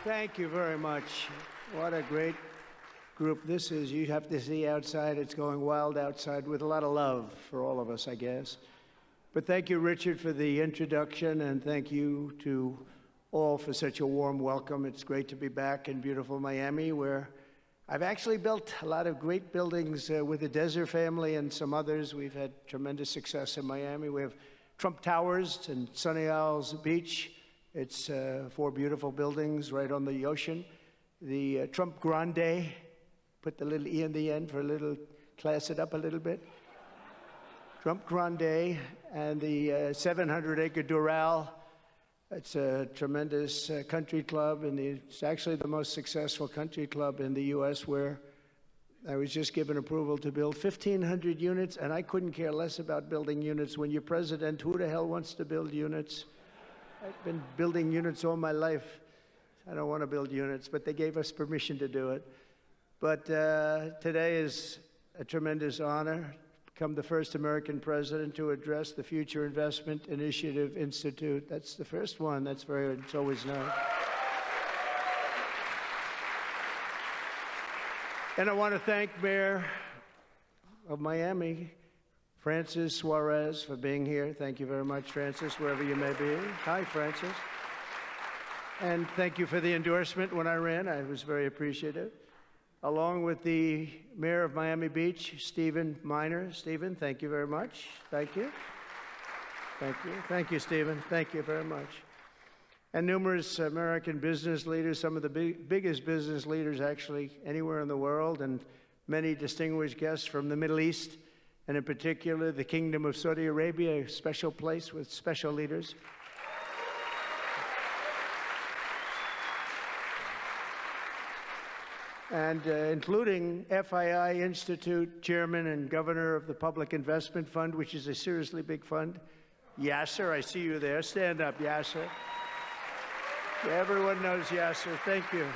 Thank you very much. What a great group this is. You have to see outside. It's going wild outside with a lot of love for all of us, I guess. But thank you, Richard, for the introduction, and thank you to all for such a warm welcome. It's great to be back in beautiful Miami, where I've actually built a lot of great buildings with the Desert family and some others. We've had tremendous success in Miami. We have Trump Towers and Sunny Isles Beach. It's 4 beautiful buildings right on the ocean. The Trump Grande, put the little E in the end for a little, class it up a little bit. Trump Grande and the 700-acre Doral. It's a tremendous country club, and it's actually the most successful country club in the U.S., where I was just given approval to build 1,500 units, and I couldn't care less about building units. When you're president, who the hell wants to build units? I've been building units all my life. I don't want to build units, but they gave us permission to do it. But today is a tremendous honor to become the first American president to address the Future Investment Initiative Institute. That's the first one. It's always nice. And I want to thank Mayor of Miami, Francis Suarez, for being here. Thank you very much, Francis, wherever you may be. Hi, Francis. And thank you for the endorsement when I ran. I was very appreciative. Along with the Mayor of Miami Beach, Stephen Miner. Stephen, thank you very much. Thank you. Thank you. Thank you, Stephen. Thank you very much. And numerous American business leaders, some of the biggest business leaders actually anywhere in the world, and many distinguished guests from the Middle East, and in particular the Kingdom of Saudi Arabia, a special place with special leaders. And including FII Institute Chairman and Governor of the Public Investment Fund, which is a seriously big fund. Yasser, I see you there. Stand up, Yasser. Everyone knows Yasser. Thank you.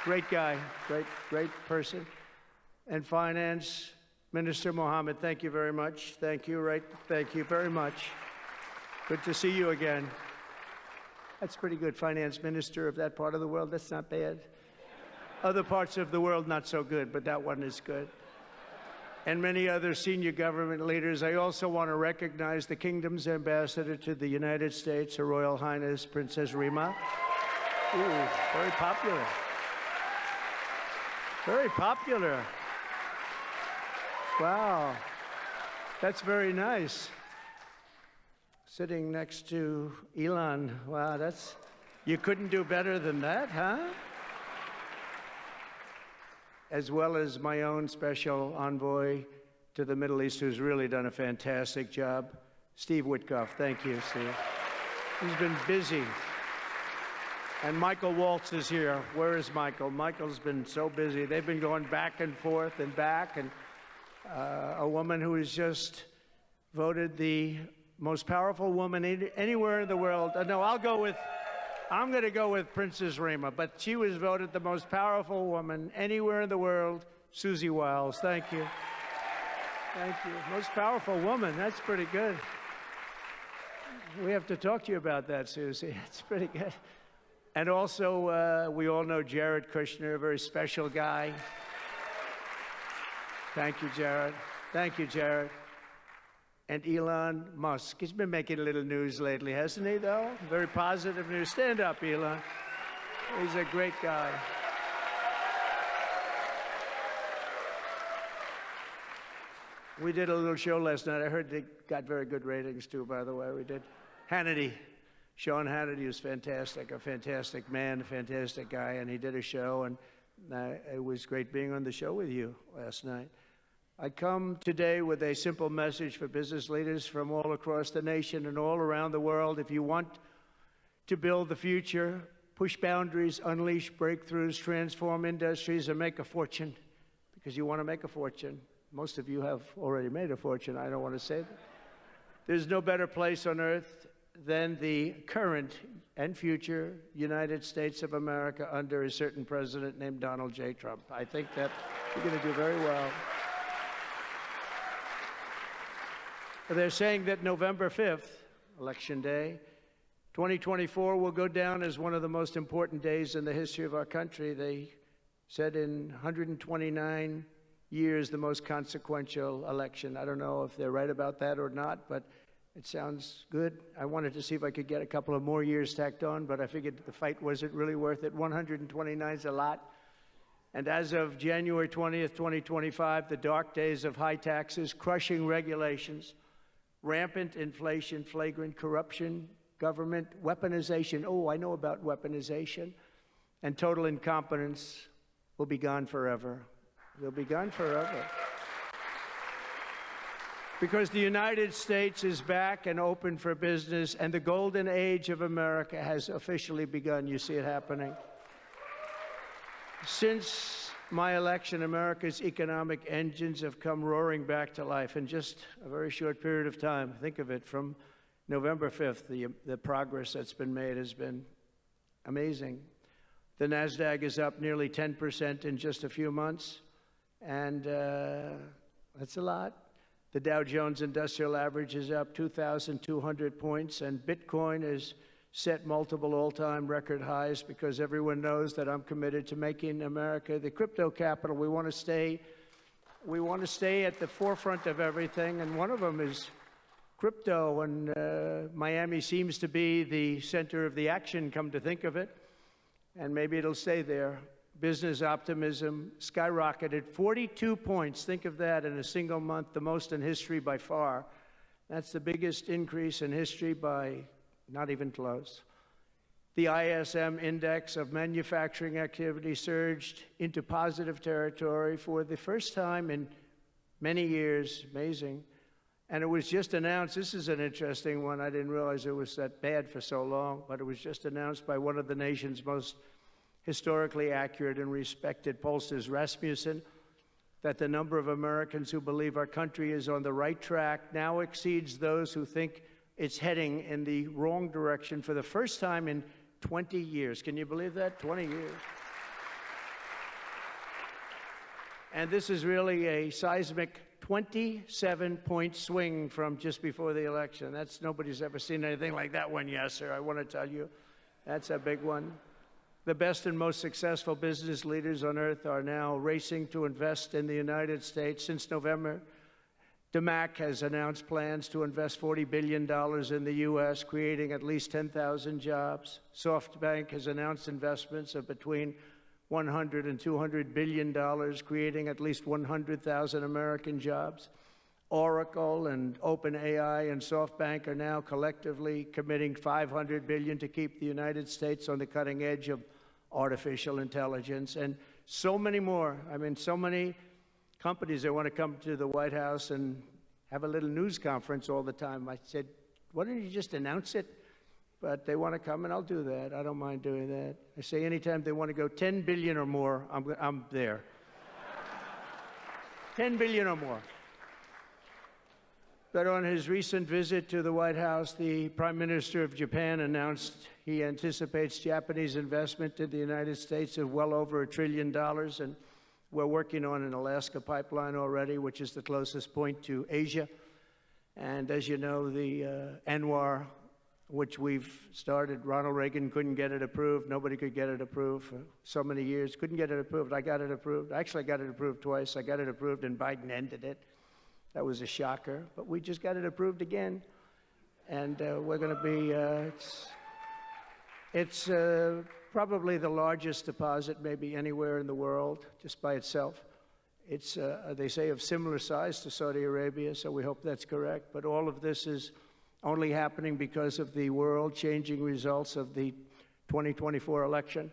Great guy, great person. And Finance Minister Mohammed, thank you very much. Thank you, thank you very much. Good to see you again. That's pretty good, Finance Minister of that part of the world. That's not bad. Other parts of the world, not so good, but that one is good. And many other senior government leaders. I also want to recognize the Kingdom's ambassador to the United States, Her Royal Highness Princess Rima. Ooh, very popular. Very popular. Wow, that's very nice. Sitting next to Elon. Wow, you couldn't do better than that, huh? As well as my own special envoy to the Middle East, who's really done a fantastic job, Steve Witkoff. Thank you, Steve. He's been busy. And Michael Waltz is here. Where is Michael? Michael's been so busy. They've been going back and forth and back, and a woman who is just voted the most powerful woman anywhere in the world. No, I'm going to go with Princess Rima, but she was voted the most powerful woman anywhere in the world, Susie Wiles. Thank you. Thank you. Most powerful woman. That's pretty good. We have to talk to you about that, Susie. It's pretty good. And also, we all know Jared Kushner, a very special guy. Thank you, Jared. Thank you, Jared. And Elon Musk. He's been making a little news lately, hasn't he, though? Very positive news. Stand up, Elon. He's a great guy. We did a little show last night. I heard they got very good ratings, too, by the way. We did. Hannity. Sean Hannity was fantastic, a fantastic man, a fantastic guy, and he did a show, and it was great being on the show with you last night. I come today with a simple message for business leaders from all across the nation and all around the world. If you want to build the future, push boundaries, unleash breakthroughs, transform industries, and make a fortune, because you want to make a fortune. Most of you have already made a fortune. I don't want to say that. There's no better place on earth than the current and future United States of America under a certain president named Donald J. Trump. I think that you're going to do very well. They're saying that November 5th, Election Day, 2024 will go down as one of the most important days in the history of our country. They said in 129 years, the most consequential election. I don't know if they're right about that or not, but it sounds good. I wanted to see if I could get a couple of more years tacked on, but I figured the fight wasn't really worth it. 129 is a lot. And as of January 20th, 2025, the dark days of high taxes, crushing regulations, rampant inflation, flagrant corruption, government weaponization, oh, I know about weaponization, and total incompetence will be gone forever. They'll be gone forever. Because the United States is back and open for business, and the golden age of America has officially begun. You see it happening. Since my election, America's economic engines have come roaring back to life in just a very short period of time. Think of it, from November 5th, the progress that's been made has been amazing. The NASDAQ is up nearly 10% in just a few months, and that's a lot. The Dow Jones Industrial Average is up 2,200 points, and Bitcoin has set multiple all-time record highs because everyone knows that I'm committed to making America the crypto capital. We want to stay at the forefront of everything, and one of them is crypto, and Miami seems to be the center of the action, come to think of it, and maybe it'll stay there. Business optimism skyrocketed 42 points. Think of that in a single month, the most in history by far. That's the biggest increase in history by not even close. The ISM index of manufacturing activity surged into positive territory for the first time in many years. Amazing. And it was just announced, this is an interesting one, I didn't realize it was that bad for so long, but it was just announced by one of the nation's most historically accurate and respected pollsters, Rasmussen, that the number of Americans who believe our country is on the right track now exceeds those who think it's heading in the wrong direction for the first time in 20 years. Can you believe that? 20 years. And this is really a seismic 27-point swing from just before the election. Nobody's ever seen anything like that one, yes, sir. I want to tell you, that's a big one. The best and most successful business leaders on earth are now racing to invest in the United States. Since November, DMAC has announced plans to invest $40 billion in the U.S., creating at least 10,000 jobs. SoftBank has announced investments of between $100 and $200 billion, creating at least 100,000 American jobs. Oracle and OpenAI and SoftBank are now collectively committing $500 billion to keep the United States on the cutting edge of artificial intelligence, and so many more. I mean, so many companies that want to come to the White House and have a little news conference all the time. I said, why don't you just announce it? But they want to come, and I'll do that. I don't mind doing that. I say anytime they want to go 10 billion or more, I'm there. 10 billion or more. But on his recent visit to the White House, the Prime Minister of Japan announced he anticipates Japanese investment in the United States of well over $1 trillion, and we're working on an Alaska pipeline already, which is the closest point to Asia. And as you know, the ANWR, which we've started, Ronald Reagan couldn't get it approved. Nobody could get it approved for so many years. Couldn't get it approved. I got it approved. Actually, I got it approved twice. I got it approved, and Biden ended it. That was a shocker, but we just got it approved again. And we're going to be, it's probably the largest deposit maybe anywhere in the world, just by itself. It's, they say, of similar size to Saudi Arabia, so we hope that's correct. But all of this is only happening because of the world-changing results of the 2024 election.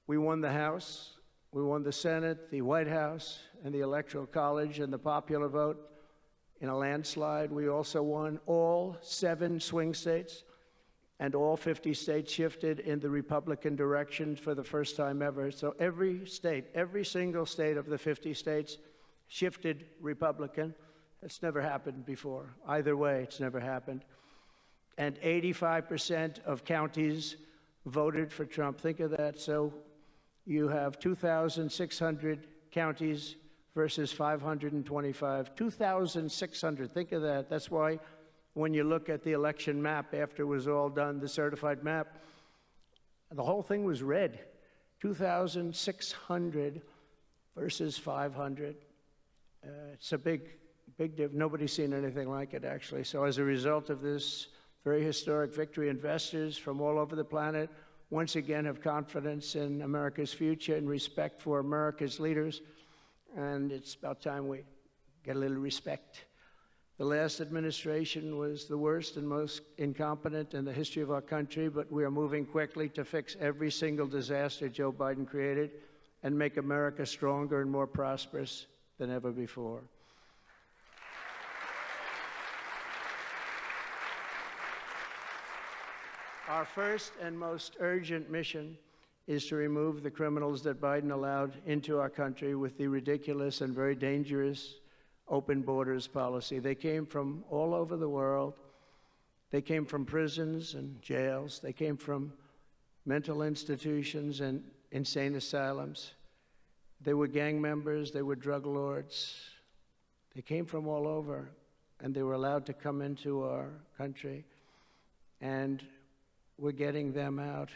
We won the House. We won the Senate, the White House, and the Electoral College, and the popular vote in a landslide. We also won all 7 swing states, and all 50 states shifted in the Republican direction for the first time ever. So every state, every single state of the 50 states shifted Republican. That's never happened before. Either way, it's never happened. And 85% of counties voted for Trump. Think of that. So you have 2,600 counties versus 525. 2,600. Think of that. That's why when you look at the election map after it was all done, the certified map, the whole thing was red. 2,600 versus 500. It's a big difference. Nobody's seen anything like it, actually. So as a result of this very historic victory, investors from all over the planet once again have confidence in America's future and respect for America's leaders. And it's about time we get a little respect. The last administration was the worst and most incompetent in the history of our country, but we are moving quickly to fix every single disaster Joe Biden created and make America stronger and more prosperous than ever before. Our first and most urgent mission is to remove the criminals that Biden allowed into our country with the ridiculous and very dangerous open borders policy. They came from all over the world. They came from prisons and jails. They came from mental institutions and insane asylums. They were gang members. They were drug lords. They came from all over, and they were allowed to come into our country. And we're getting them out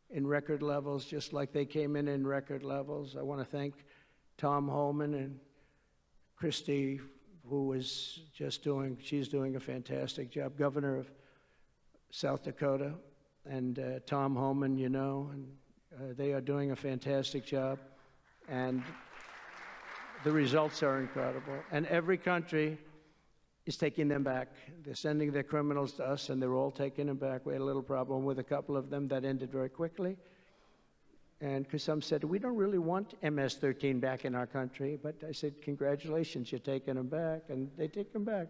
in record levels, just like they came in record levels. I want to thank Tom Homan and Christie, who was she's doing a fantastic job, governor of South Dakota, and Tom Homan, you know, and they are doing a fantastic job, and the results are incredible. And every country is taking them back. They're sending their criminals to us, and they're all taking them back. We had a little problem with a couple of them that ended very quickly. And because some said, we don't really want MS-13 back in our country. But I said, congratulations, you're taking them back. And they take them back.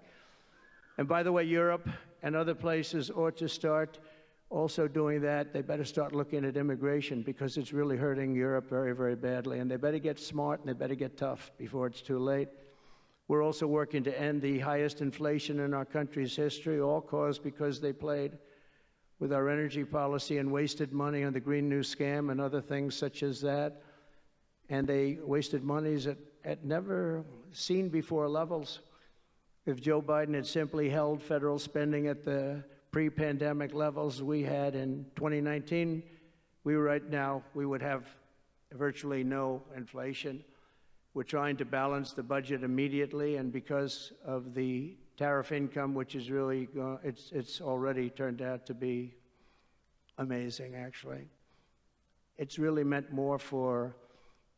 And by the way, Europe and other places ought to start also doing that. They better start looking at immigration, because it's really hurting Europe very, very badly. And they better get smart, and they better get tough before it's too late. We're also working to end the highest inflation in our country's history, all caused because they played with our energy policy and wasted money on the Green New Scam and other things such as that. And they wasted monies at never seen before levels. If Joe Biden had simply held federal spending at the pre-pandemic levels we had in 2019, we would have virtually no inflation. We're trying to balance the budget immediately, and because of the tariff income, which is really, it's already turned out to be amazing, actually. It's really meant more for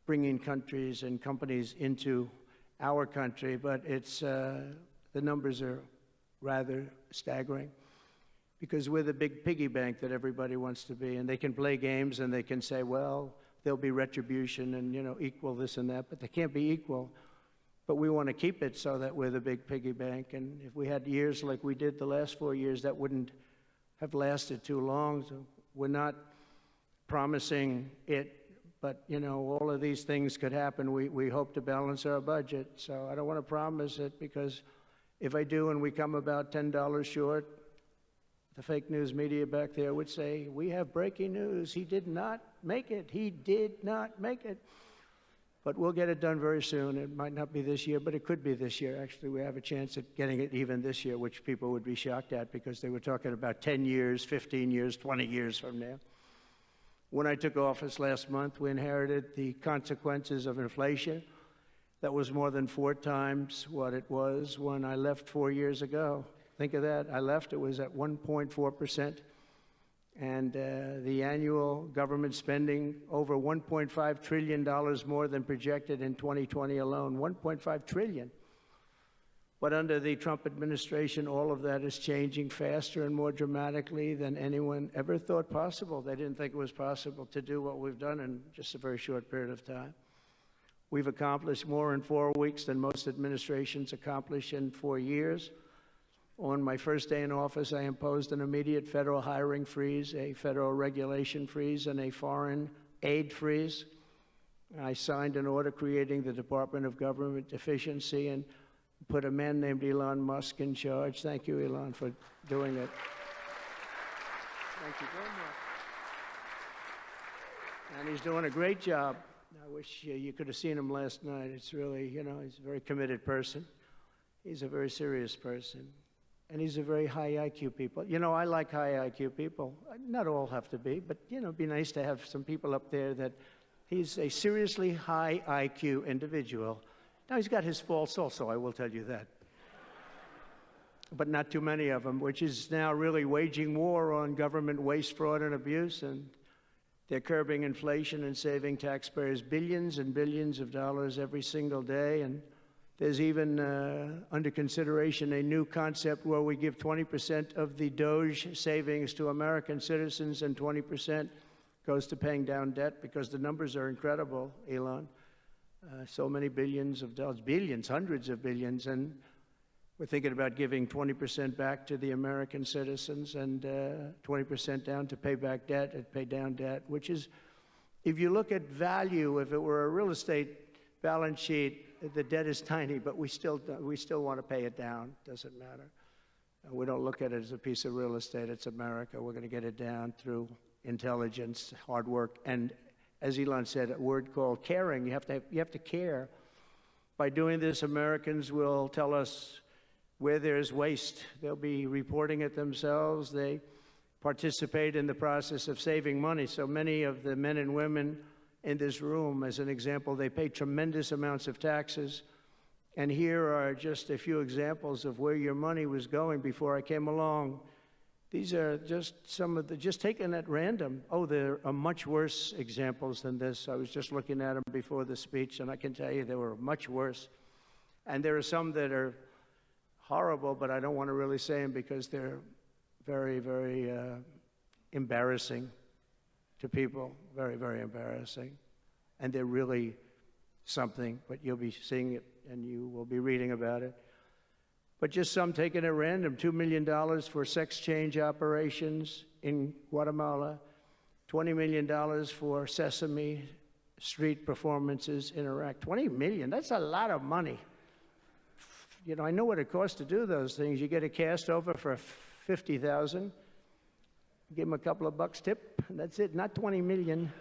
bringing countries and companies into our country, but it's, the numbers are rather staggering, because we're the big piggy bank that everybody wants to be, and they can play games and they can say, well, there'll be retribution and, you know, equal this and that, but they can't be equal. But we want to keep it so that we're the big piggy bank. And if we had years like we did the last 4 years, that wouldn't have lasted too long. So we're not promising it, but, you know, all of these things could happen. We hope to balance our budget. So I don't want to promise it, because if I do and we come about $10 short, the fake news media back there would say, we have breaking news. He did not make it. He did not make it. But we'll get it done very soon. It might not be this year, but it could be this year. Actually, we have a chance at getting it even this year, which people would be shocked at, because they were talking about 10 years, 15 years, 20 years from now. When I took office last month, we inherited the consequences of inflation that was more than 4 times what it was when I left 4 years ago. Think of that. I left, it was at 1.4%. And the annual government spending over $1.5 trillion more than projected in 2020 alone. $1.5 trillion. But under the Trump administration, all of that is changing faster and more dramatically than anyone ever thought possible. They didn't think it was possible to do what we've done in just a very short period of time. We've accomplished more in 4 weeks than most administrations accomplish in 4 years. On my first day in office, I imposed an immediate federal hiring freeze, a federal regulation freeze, and a foreign aid freeze. I signed an order creating the Department of Government Efficiency and put a man named Elon Musk in charge. Thank you, Elon, for doing it. Thank you very much. And he's doing a great job. I wish you could have seen him last night. It's really, you know, he's a very committed person. He's a very serious person. and he's a very high IQ people. You know, I like high IQ people. Not all have to be, but, you know, it'd be nice to have some people up there that he's a seriously high IQ individual. Now, he's got his faults also, I will tell you that. But not too many of them, which is now really waging war on government waste, fraud, and abuse, and they're curbing inflation and saving taxpayers billions and billions of dollars every single day. And there's even under consideration a new concept where we give 20% of the Doge savings to American citizens and 20% goes to paying down debt, because the numbers are incredible, Elon. So many billions of dollars, billions, hundreds of billions, and we're thinking about giving 20% back to the American citizens and 20% down to pay back debt and pay down debt, which is, if you look at value, if it were a real estate balance sheet, the debt is tiny, but we still want to pay it down. Doesn't matter. We don't look at it as a piece of real estate. It's America. We're going to get it down through intelligence, hard work, and as Elon said, a word called caring. You have to care. By doing this, Americans will tell us where there's waste. They'll be reporting it themselves. They participate in the process of saving money. So many of the men and women in this room, as an example, they pay tremendous amounts of taxes. And here are just a few examples of where your money was going before I came along. These are just some of the, just taken at random. Oh, there are much worse examples than this. I was just looking at them before the speech, and I can tell you they were much worse. And there are some that are horrible, but I don't want to really say them because they're very, very embarrassing to people. Very, very embarrassing. And they're really something, but you'll be seeing it and you will be reading about it. But just some taken at random: $2 million for sex change operations in Guatemala, $20 million for Sesame Street performances in Iraq. $20 million, that's a lot of money. You know, I know what it costs to do those things. You get a cast over for $50,000, give them a couple of bucks tip, and that's it. Not 20 million.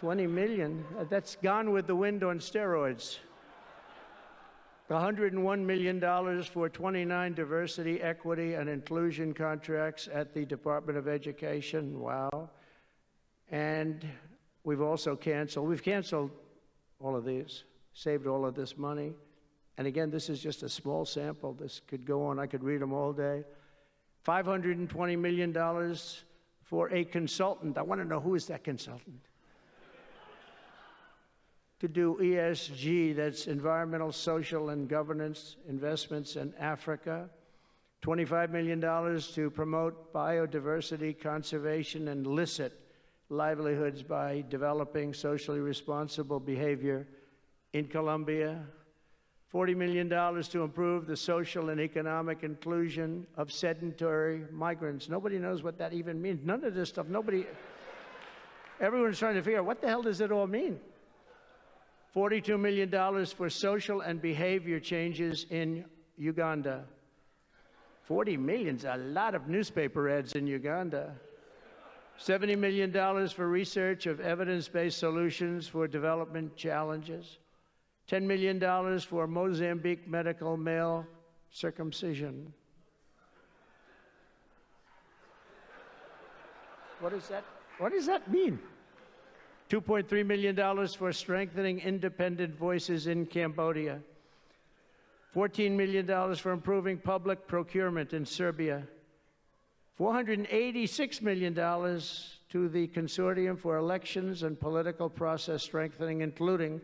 20 million, that's Gone with the Wind on steroids. $101 million for 29 diversity, equity, and inclusion contracts at the Department of Education. Wow. And we've canceled all of these, saved all of this money. And again, this is just a small sample. This could go on. I could read them all day. $520 million for a consultant. I want to know, who is that consultant? To do ESG, that's environmental, social, and governance investments in Africa. $25 million to promote biodiversity, conservation, and illicit livelihoods by developing socially responsible behavior in Colombia. $40 million to improve the social and economic inclusion of sedentary migrants. Nobody knows what that even means. None of this stuff, everyone's trying to figure out, what the hell does it all mean? $42 million for social and behavior changes in Uganda. 40 million's a lot of newspaper ads in Uganda. $70 million for research of evidence-based solutions for development challenges. $10 million for Mozambique medical male circumcision. What does that mean? $2.3 million for strengthening independent voices in Cambodia. $14 million for improving public procurement in Serbia. $486 million to the Consortium for Elections and Political Process Strengthening, including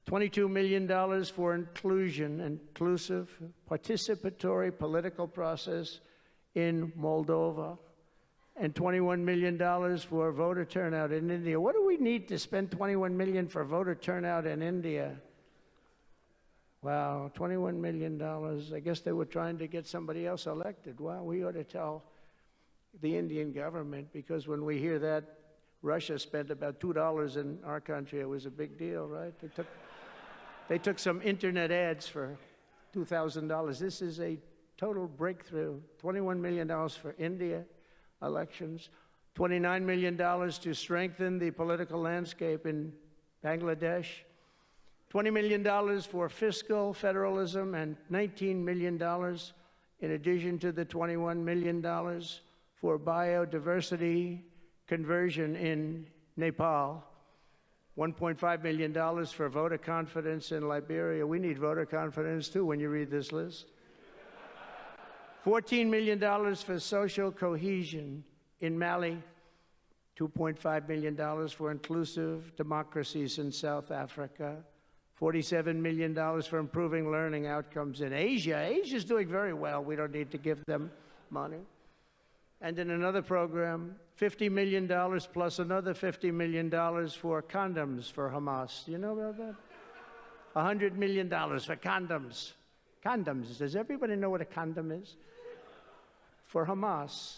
$22 million for inclusive, participatory political process in Moldova, and $21 million for voter turnout in India. What do we need to spend $21 million for voter turnout in India? Wow, $21 million. I guess they were trying to get somebody else elected. Wow, we ought to tell the Indian government, because when we hear that Russia spent about $2 in our country, it was a big deal, right? They took some internet ads for $2,000. This is a total breakthrough. $21 million for India elections. $29 million to strengthen the political landscape in Bangladesh. $20 million for fiscal federalism, and $19 million in addition to the $21 million for biodiversity conversion in Nepal, $1.5 million for voter confidence in Liberia. We need voter confidence, too, when you read this list. $14 million for social cohesion in Mali, $2.5 million for inclusive democracies in South Africa, $47 million for improving learning outcomes in Asia. Asia's doing very well. We don't need to give them money. And in another program, $50 million plus another $50 million for condoms for Hamas. Do you know about that? $100 million for condoms. Condoms. Does everybody know what a condom is? For Hamas,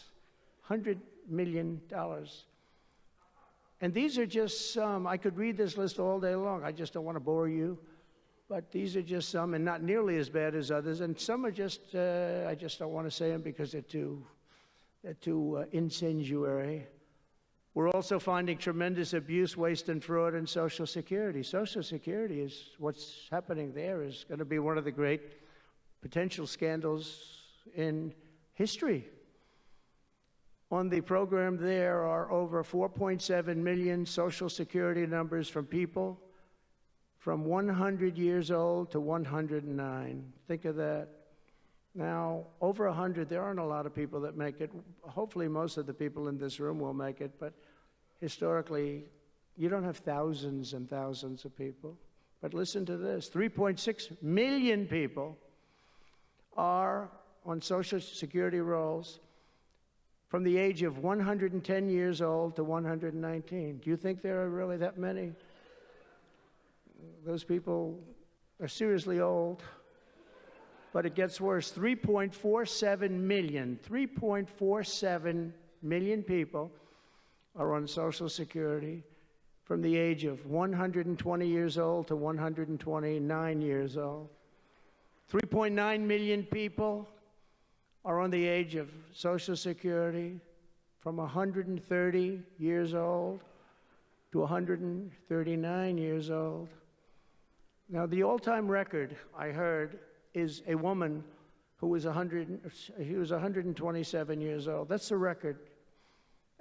$100 million. And these are just some. I could read this list all day long. I just don't want to bore you. But these are just some, and not nearly as bad as others. And some are just, I just don't want to say them because they're too incendiary. We're also finding tremendous abuse, waste, and fraud in Social Security. Social Security is, what's happening there is going to be one of the great potential scandals in history. On the program, there are over 4.7 million Social Security numbers from people from 100 years old to 109. Think of that. Now, over 100, there aren't a lot of people that make it. Hopefully, most of the people in this room will make it, but historically, you don't have thousands and thousands of people. But listen to this, 3.6 million people are on Social Security rolls from the age of 110 years old to 119. Do you think there are really that many? Those people are seriously old. But it gets worse. 3.47 million people are on Social Security from the age of 120 years old to 129 years old. 3.9 million people are on the age of Social Security from 130 years old to 139 years old. Now, the all-time record, I heard, is a woman who was 127 years old. That's the record.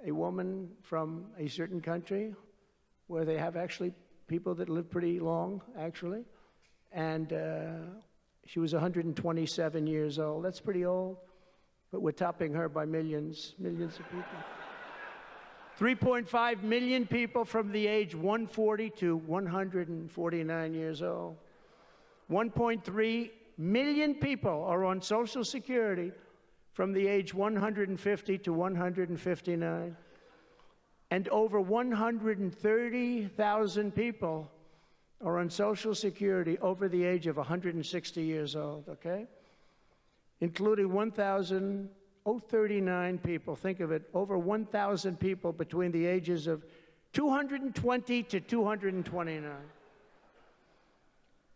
A woman from a certain country where they have actually people that live pretty long, actually. And she was 127 years old. That's pretty old. But we're topping her by millions of people. 3.5 million people from the age 140 to 149 years old. 1.3 million people are on Social Security from the age 150 to 159. And over 130,000 people are on Social Security over the age of 160 years old, okay? Including 1,039 people, think of it, over 1,000 people between the ages of 220 to 229.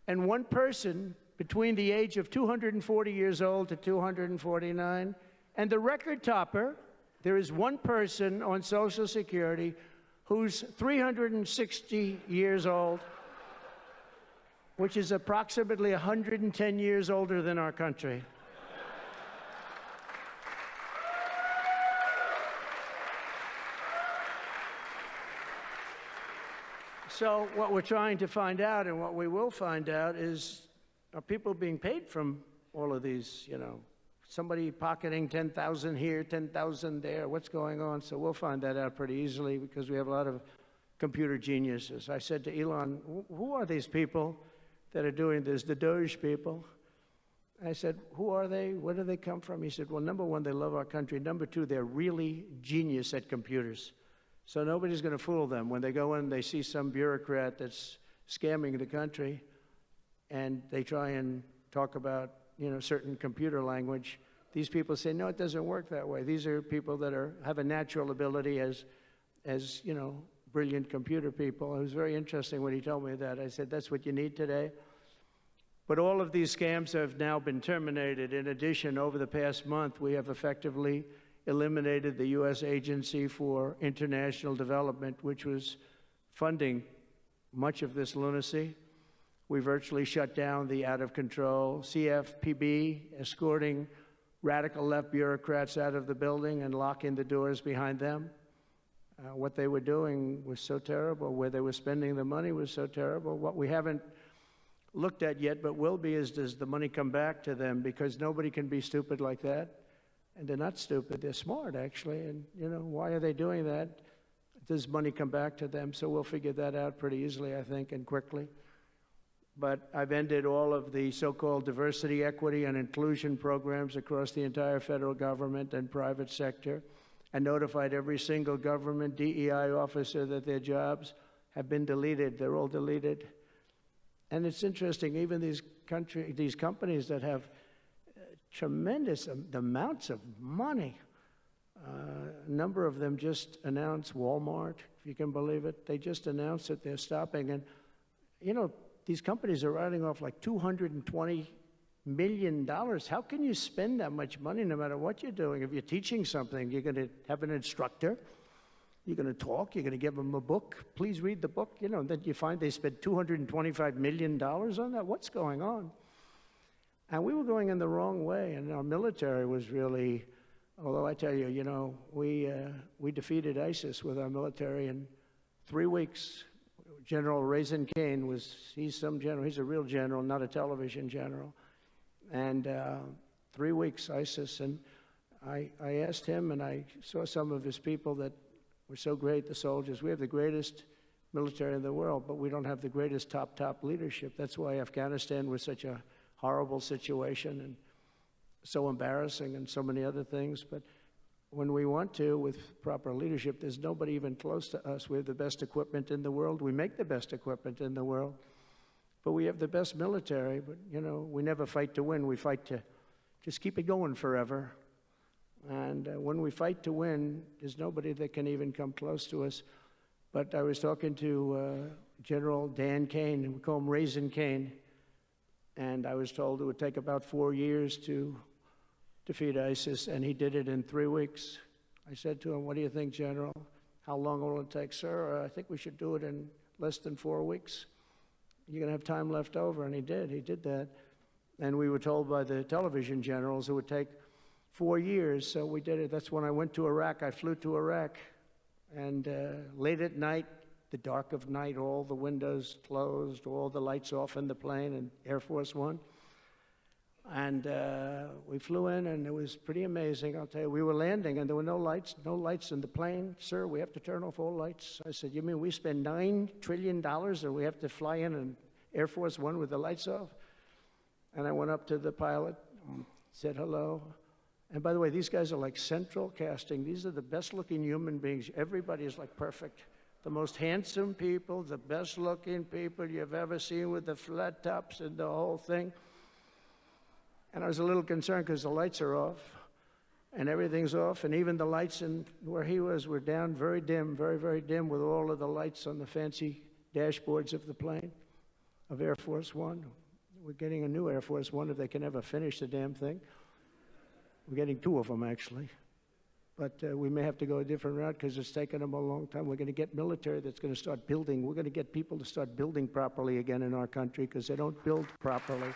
And one person between the age of 240 years old to 249. And the record topper, there is one person on Social Security who's 360 years old, which is approximately 110 years older than our country. So what we're trying to find out, and what we will find out, is are people being paid from all of these, you know, somebody pocketing 10,000 here, 10,000 there, what's going on? So we'll find that out pretty easily because we have a lot of computer geniuses. I said to Elon, who are these people that are doing this, the Doge people? I said, who are they? Where do they come from? He said, well, number one, they love our country. Number two, they're really genius at computers. So nobody's going to fool them. When they go in, they see some bureaucrat that's scamming the country, and they try and talk about, you know, certain computer language. These people say, no, it doesn't work that way. These are people that have a natural ability as you know, brilliant computer people. It was very interesting when he told me that. I said, that's what you need today. But all of these scams have now been terminated. In addition, over the past month, we have effectively eliminated the U.S. Agency for International Development, which was funding much of this lunacy. We virtually shut down the out-of-control CFPB, escorting radical left bureaucrats out of the building and locking the doors behind them. What they were doing was so terrible. Where they were spending the money was so terrible. What we haven't looked at yet, but will be, is does the money come back to them? Because nobody can be stupid like that. And they're not stupid. They're smart, actually. And, you know, why are they doing that? Does money come back to them? So we'll figure that out pretty easily, I think, and quickly. But I've ended all of the so-called diversity, equity, and inclusion programs across the entire federal government and private sector, and notified every single government DEI officer that their jobs have been deleted. They're all deleted. And it's interesting, even these companies that have tremendous amounts of money, a number of them just announced, Walmart, if you can believe it, they just announced that they're stopping. And, you know, these companies are writing off like $220 million. How can you spend that much money no matter what you're doing? If you're teaching something, you're going to have an instructor, you're going to talk, you're going to give them a book. Please read the book. You know, then you find they spent $225 million on that. What's going on? And we were going in the wrong way, and our military was really, although I tell you, you know, we defeated ISIS with our military in 3 weeks. General Raisin Kane he's some general, he's a real general, not a television general. And 3 weeks ISIS, and I asked him, and I saw some of his people that were so great, the soldiers. We have the greatest military in the world, but we don't have the greatest top leadership. That's why Afghanistan was such a horrible situation and so embarrassing and so many other things. But when we want to, with proper leadership, there's nobody even close to us. We have the best equipment in the world. We make the best equipment in the world. But we have the best military. But, you know, we never fight to win. We fight to just keep it going forever. And when we fight to win, there's nobody that can even come close to us. But I was talking to General Dan Kane, we call him Raisin Kane, and I was told it would take about 4 years to defeat ISIS, and he did it in 3 weeks. I said to him, what do you think, General? How long will it take? Sir, I think we should do it in less than 4 weeks. You're going to have time left over, and he did that. And we were told by the television generals it would take 4 years, so we did it. That's when I went to Iraq. I flew to Iraq, and late at night, the dark of night, all the windows closed, all the lights off in the plane, and Air Force One. And we flew in, and it was pretty amazing. I'll tell you, we were landing, and there were no lights in the plane. Sir, we have to turn off all lights. I said, you mean we spend $9 trillion, and we have to fly in an Air Force One with the lights off? And I went up to the pilot, said hello. And by the way, these guys are like central casting. These are the best-looking human beings. Everybody is like perfect. The most handsome people, the best-looking people you've ever seen with the flat tops and the whole thing. And I was a little concerned because the lights are off, and everything's off, and even the lights in where he was were down, very dim, very, very dim, with all of the lights on the fancy dashboards of the plane, of Air Force One. We're getting a new Air Force One if they can ever finish the damn thing. We're getting 2 of them, actually. But we may have to go a different route because it's taken them a long time. We're going to get military that's going to start building. We're going to get people to start building properly again in our country because they don't build properly.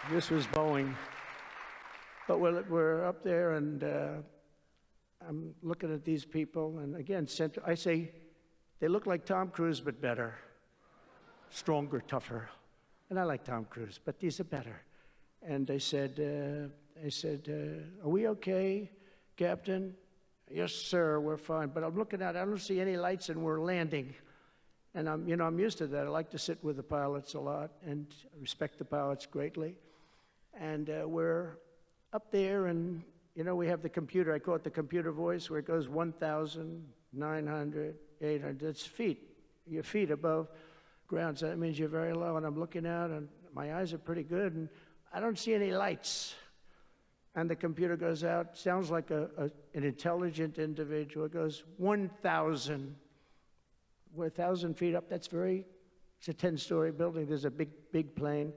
This was Boeing. But we're up there, and I'm looking at these people. And again, I say they look like Tom Cruise, but better. Stronger, tougher. And I like Tom Cruise, but these are better. And they said, are we okay, Captain? Yes, sir, we're fine. But I'm looking out, I don't see any lights, and we're landing. And I'm used to that. I like to sit with the pilots a lot and respect the pilots greatly. And we're up there, and we have the computer. I call it the computer voice, where it goes 1,000, 900, 800. It's feet. Your feet above ground. So that means you're very low. And I'm looking out, and my eyes are pretty good, and I don't see any lights. And the computer goes out, sounds like an intelligent individual. It goes 1,000. We're 1,000 feet up. It's a 10-story building. There's a big plane.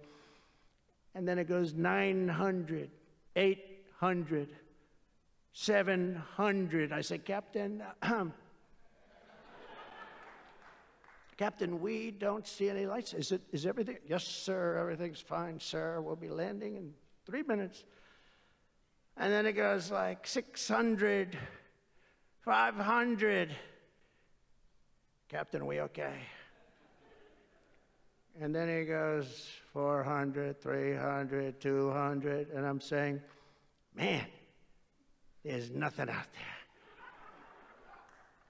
And then it goes 900, 800, 700. I say, Captain, Captain, we don't see any lights. Is everything? Yes, sir, everything's fine, sir. We'll be landing in 3 minutes. And then it goes like 600, 500. Captain, are we okay? And then he goes 400, 300, 200, and I'm saying, man, there's nothing out there.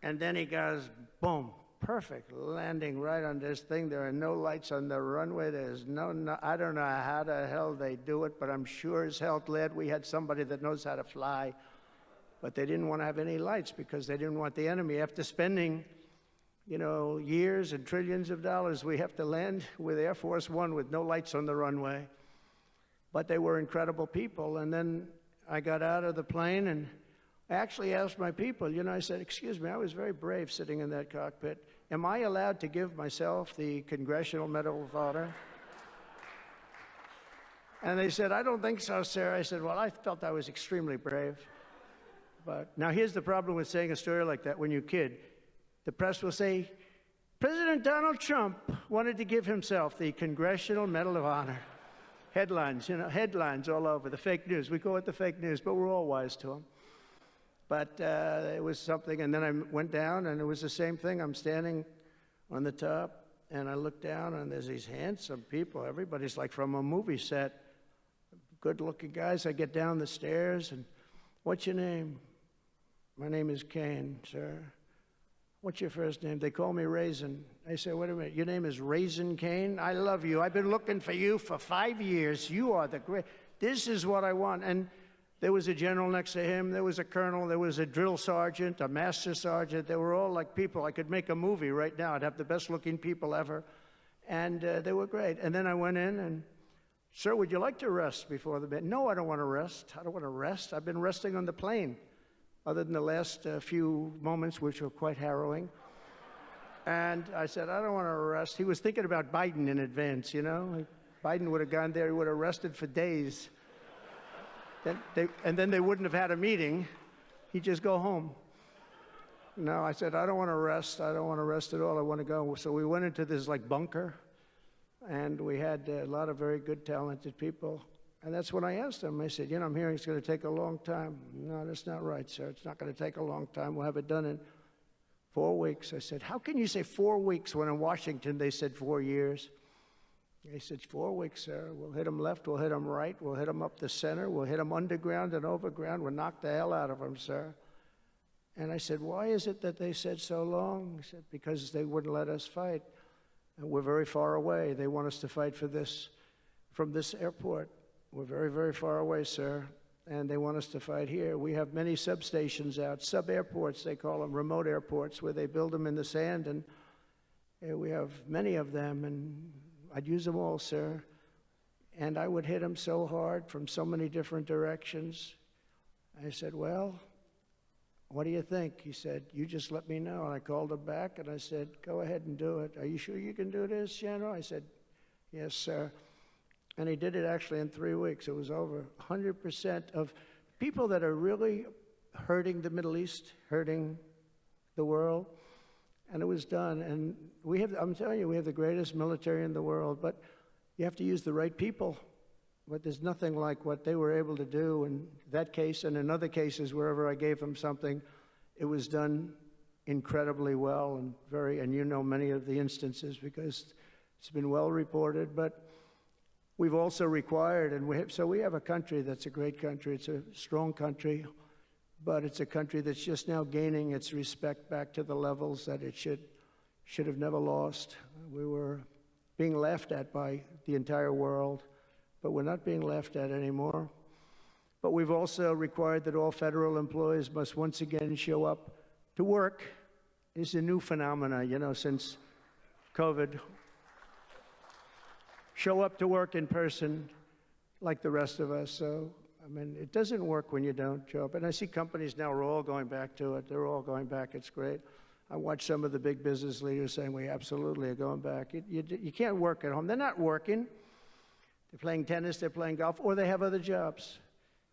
And then he goes, boom, perfect landing right on this thing. There are no lights on the runway. There's no, I don't know how the hell they do it, but I'm sure as hell glad we had somebody that knows how to fly. But they didn't want to have any lights because they didn't want the enemy. After spending, you know, years and trillions of dollars, we have to land with Air Force One with no lights on the runway. But they were incredible people. And then I got out of the plane and I actually asked my people, you know, I said, excuse me, I was very brave sitting in that cockpit. Am I allowed to give myself the Congressional Medal of Honor? And they said, I don't think so, sir. I said, well, I felt I was extremely brave. But now here's the problem with saying a story like that when you kid. The press will say, President Donald Trump wanted to give himself the Congressional Medal of Honor. Headlines, you know, headlines all over, the fake news. We call it the fake news, but we're all wise to them. But it was something, and then I went down, and it was the same thing. I'm standing on the top, and I look down, and there's these handsome people. Everybody's like from a movie set. Good-looking guys. I get down the stairs, and what's your name? My name is Kane, sir. What's your first name? They call me Raisin. I say, wait a minute, your name is Raisin Kane? I love you. I've been looking for you for 5 years. You are the great. This is what I want. And there was a general next to him. There was a colonel. There was a drill sergeant, a master sergeant. They were all like people. I could make a movie right now. I'd have the best-looking people ever. And they were great. And then I went in and, sir, would you like to rest before the bed? No, I don't want to rest. I don't want to rest. I've been resting on the plane, other than the last few moments, which were quite harrowing. And I said, I don't want to rest. He was thinking about Biden in advance, you know. Biden would have gone there. He would have rested for days. And then they wouldn't have had a meeting. He'd just go home. No, I said, I don't want to rest. I don't want to rest at all. I want to go. So we went into this like bunker, and we had a lot of very good, talented people. And that's when I asked him. I said, you know, I'm hearing it's going to take a long time. No, that's not right, sir. It's not going to take a long time. We'll have it done in 4 weeks. I said, how can you say 4 weeks when in Washington they said 4 years? He said, 4 weeks, sir. We'll hit them left, we'll hit them right, we'll hit them up the center, we'll hit them underground and overground, we'll knock the hell out of them, sir. And I said, why is it that they said so long? He said, because they wouldn't let us fight. And we're very far away. They want us to fight for this, from this airport. We're very, very far away, sir. And they want us to fight here. We have many substations out, sub-airports, they call them, remote airports, where they build them in the sand. And we have many of them, and I'd use them all, sir. And I would hit them so hard from so many different directions. I said, well, what do you think? He said, you just let me know. And I called him back, and I said, go ahead and do it. Are you sure you can do this, General? I said, yes, sir. And he did it actually in 3 weeks. It was over 100% of people that are really hurting the Middle East, hurting the world. And it was done. And we have, I'm telling you, we have the greatest military in the world, but you have to use the right people. But there's nothing like what they were able to do in that case and in other cases wherever I gave them something. It was done incredibly well and and you know many of the instances because it's been well reported, but we've also required, and so we have a country that's a great country. It's a strong country, but it's a country that's just now gaining its respect back to the levels that it should have never lost. We were being laughed at by the entire world, but we're not being laughed at anymore. But we've also required that all federal employees must once again show up to work. It's a new phenomena, you know, since COVID. Show up to work in person like the rest of us. So, I mean, it doesn't work when you don't show up. And I see companies now are all going back to it. They're all going back. It's great. I watch some of the big business leaders saying, we absolutely are going back. You can't work at home. They're not working. They're playing tennis, they're playing golf, or they have other jobs.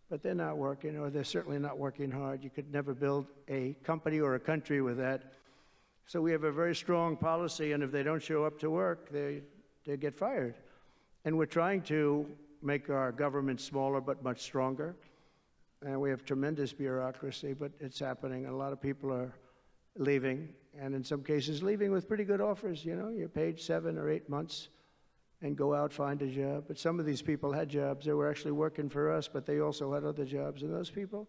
But they're not working, or they're certainly not working hard. You could never build a company or a country with that. So we have a very strong policy, and if they don't show up to work, they get fired. And we're trying to make our government smaller but much stronger. and we have tremendous bureaucracy, but it's happening. A lot of people are leaving, and in some cases leaving with pretty good offers. You know, you're paid 7 or 8 months and go out, find a job. But some of these people had jobs. They were actually working for us, but they also had other jobs. And those people,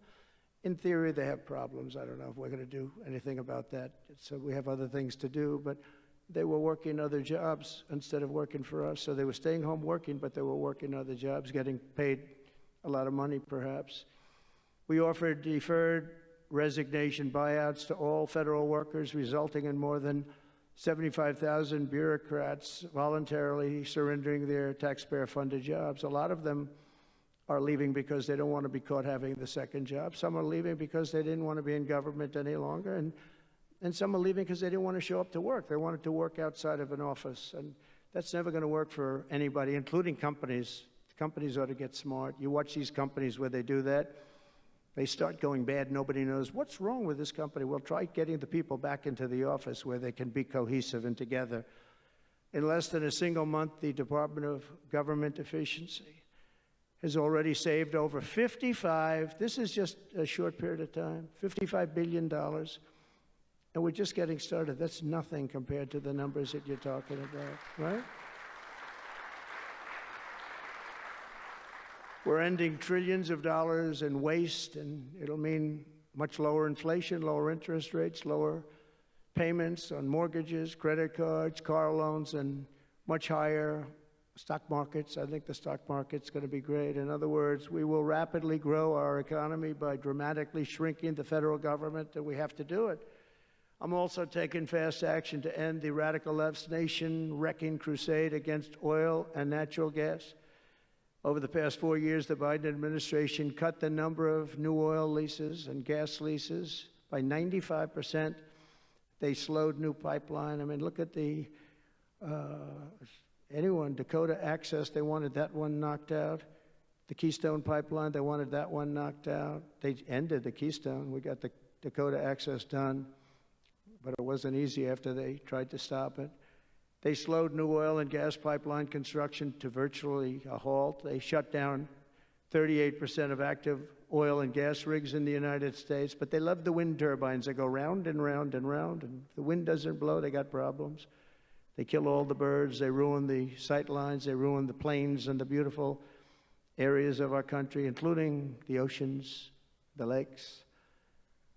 in theory, they have problems. I don't know if we're going to do anything about that. So we have other things to do, but they were working other jobs instead of working for us. So they were staying home working, but they were working other jobs, getting paid a lot of money, perhaps. We offered deferred resignation buyouts to all federal workers, resulting in more than 75,000 bureaucrats voluntarily surrendering their taxpayer-funded jobs. A lot of them are leaving because they don't want to be caught having the second job. Some are leaving because they didn't want to be in government any longer. And some are leaving because they didn't want to show up to work. They wanted to work outside of an office. And that's never going to work for anybody, including companies. Companies ought to get smart. You watch these companies where they do that. They start going bad. Nobody knows what's wrong with this company. Well, try getting the people back into the office where they can be cohesive and together. In less than a single month, the Department of Government Efficiency has already saved over this is just a short period of time, $55 billion. And we're just getting started. That's nothing compared to the numbers that you're talking about, right? We're ending trillions of dollars in waste, and it'll mean much lower inflation, lower interest rates, lower payments on mortgages, credit cards, car loans, and much higher stock markets. I think the stock market's going to be great. In other words, we will rapidly grow our economy by dramatically shrinking the federal government, and we have to do it. I'm also taking fast action to end the radical left's nation-wrecking crusade against oil and natural gas. Over the past 4 years, the Biden administration cut the number of new oil leases and gas leases by 95%. They slowed new pipeline. I mean, look at Dakota Access, they wanted that one knocked out. The Keystone Pipeline, they wanted that one knocked out. They ended the Keystone. We got the Dakota Access done, but it wasn't easy after they tried to stop it. They slowed new oil and gas pipeline construction to virtually a halt. They shut down 38% of active oil and gas rigs in the United States, but they love the wind turbines. They go round and round and round, and if the wind doesn't blow, they got problems. They kill all the birds. They ruin the sight lines. They ruin the plains and the beautiful areas of our country, including the oceans, the lakes.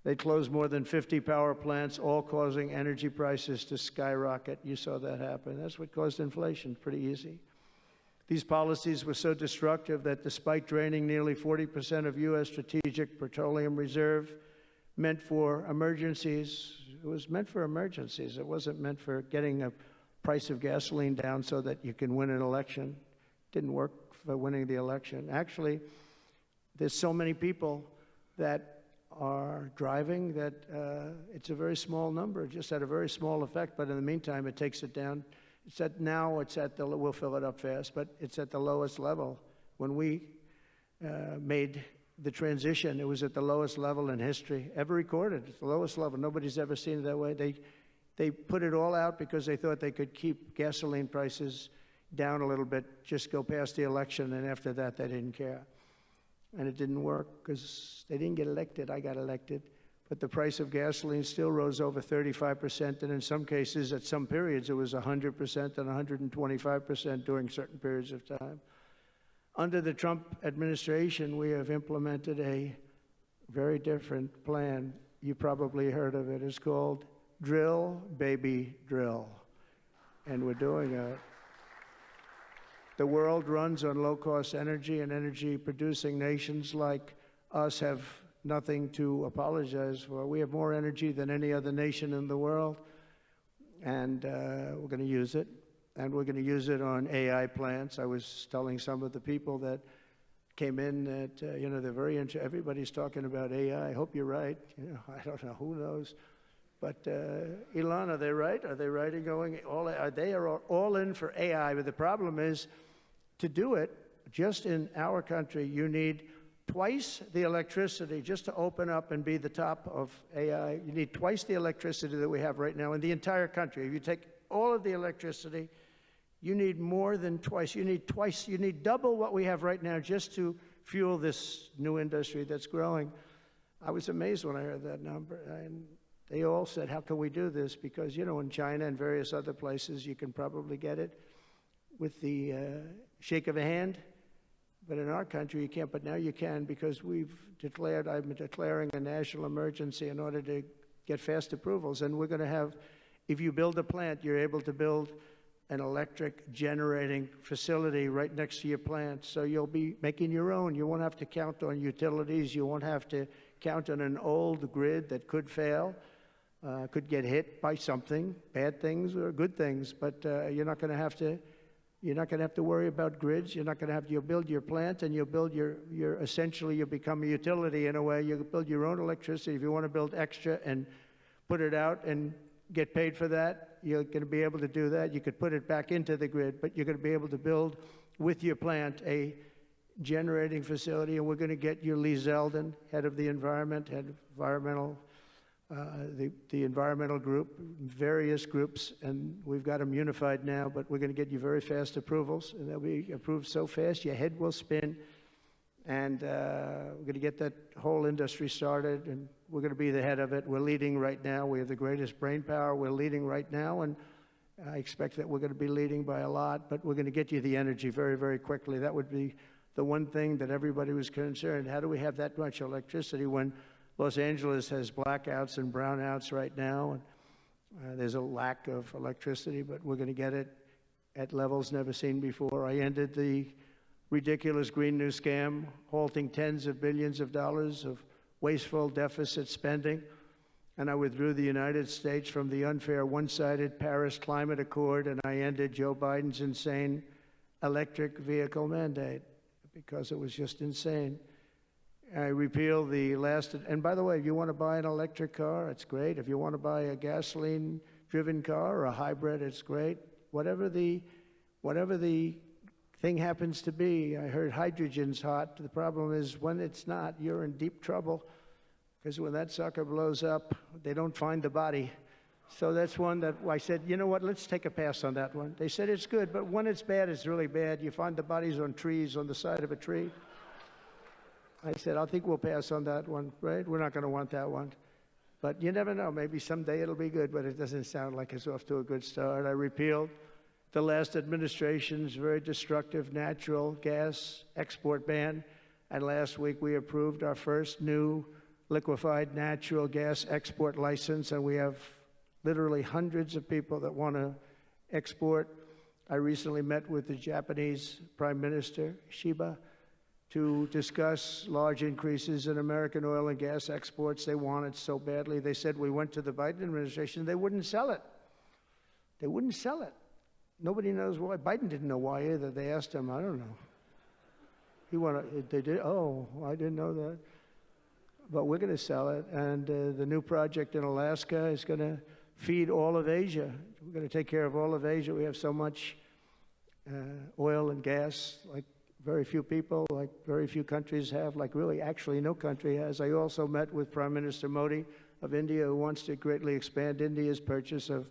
They closed more than 50 power plants, all causing energy prices to skyrocket. You saw that happen. That's what caused inflation. Pretty easy. These policies were so destructive that despite draining nearly 40% of U.S. strategic petroleum reserve meant for emergencies, it was meant for emergencies. It wasn't meant for getting a price of gasoline down so that you can win an election. It didn't work for winning the election. Actually, there's so many people that are driving that it's a very small number, just had a very small effect, but in the meantime, it takes it down. We'll fill it up fast, but it's at the lowest level. When we made the transition, it was at the lowest level in history, ever recorded. It's the lowest level. Nobody's ever seen it that way. They put it all out because they thought they could keep gasoline prices down a little bit, just go past the election, and after that, they didn't care. And it didn't work because they didn't get elected. I got elected. But the price of gasoline still rose over 35%, and in some cases, at some periods, it was 100% and 125% during certain periods of time. Under the Trump administration, we have implemented a very different plan. You probably heard of it. It's called Drill, Baby, Drill. And we're doing it. The world runs on low-cost energy, and energy-producing nations like us have nothing to apologize for. We have more energy than any other nation in the world, and we're going to use it. And we're going to use it on AI plants. I was telling some of the people that came in that, they're very into, everybody's talking about AI. I hope you're right. I don't know, who knows? But Elon, are they right? Are they right in going they are all in for AI? But the problem is, to do it, just in our country, you need twice the electricity just to open up and be the top of AI. You need twice the electricity that we have right now in the entire country. If you take all of the electricity, you need more than twice. You need double what we have right now just to fuel this new industry that's growing. I was amazed when I heard that number. And they all said, how can we do this? Because, you know, in China and various other places, you can probably get it with the shake of a hand. But in our country, you can't. But now you can, because I'm declaring a national emergency in order to get fast approvals. And we're going to have, if you build a plant, you're able to build an electric generating facility right next to your plant. So you'll be making your own. You won't have to count on utilities. You won't have to count on an old grid that could fail, could get hit by something, bad things or good things. But you're not going to have to worry about grids. You're not going to have to. You'll build your plant, and you'll build your essentially you'll become a utility in a way. You'll build your own electricity. If you want to build extra and put it out and get paid for that, you're going to be able to do that. You could put it back into the grid, but you're going to be able to build with your plant a generating facility. And we're going to get you Lee Zeldin, head of the environment, head of environmental, the environmental group, various groups, and we've got them unified now, but we're going to get you very fast approvals, and they'll be approved so fast your head will spin. And we're going to get that whole industry started, and we're going to be the head of it. We're leading right now. We have the greatest brain power. We're leading right now, and I expect that we're going to be leading by a lot, but we're going to get you the energy very, very quickly. That would be the one thing that everybody was concerned. How do we have that much electricity when Los Angeles has blackouts and brownouts right now? And there's a lack of electricity, but we're going to get it at levels never seen before. I ended the ridiculous Green New Scam, halting tens of billions of dollars of wasteful deficit spending. And I withdrew the United States from the unfair one-sided Paris Climate Accord, and I ended Joe Biden's insane electric vehicle mandate because it was just insane. I repealed the last, and by the way, if you want to buy an electric car, it's great. If you want to buy a gasoline-driven car or a hybrid, it's great. Whatever the thing happens to be. I heard hydrogen's hot. The problem is when it's not, you're in deep trouble, because when that sucker blows up, they don't find the body. So that's one that I said, you know what, let's take a pass on that one. They said it's good, but when it's bad, it's really bad. You find the bodies on trees, on the side of a tree. I said, I think we'll pass on that one, right? We're not going to want that one. But you never know. Maybe someday it'll be good, but it doesn't sound like it's off to a good start. I repealed the last administration's very destructive natural gas export ban. And last week we approved our first new liquefied natural gas export license. And we have literally hundreds of people that want to export. I recently met with the Japanese Prime Minister, Shiba, to discuss large increases in American oil and gas exports. They want it so badly. They said we went to the Biden administration, they wouldn't sell it. They wouldn't sell it. Nobody knows why. Biden didn't know why either. They asked him, I don't know. He wanted, they did, oh, I didn't know that. But we're going to sell it. And the new project in Alaska is going to feed all of Asia. We're going to take care of all of Asia. We have so much oil and gas, like very few people, like very few countries have, like really actually no country has. I also met with Prime Minister Modi of India, who wants to greatly expand India's purchase of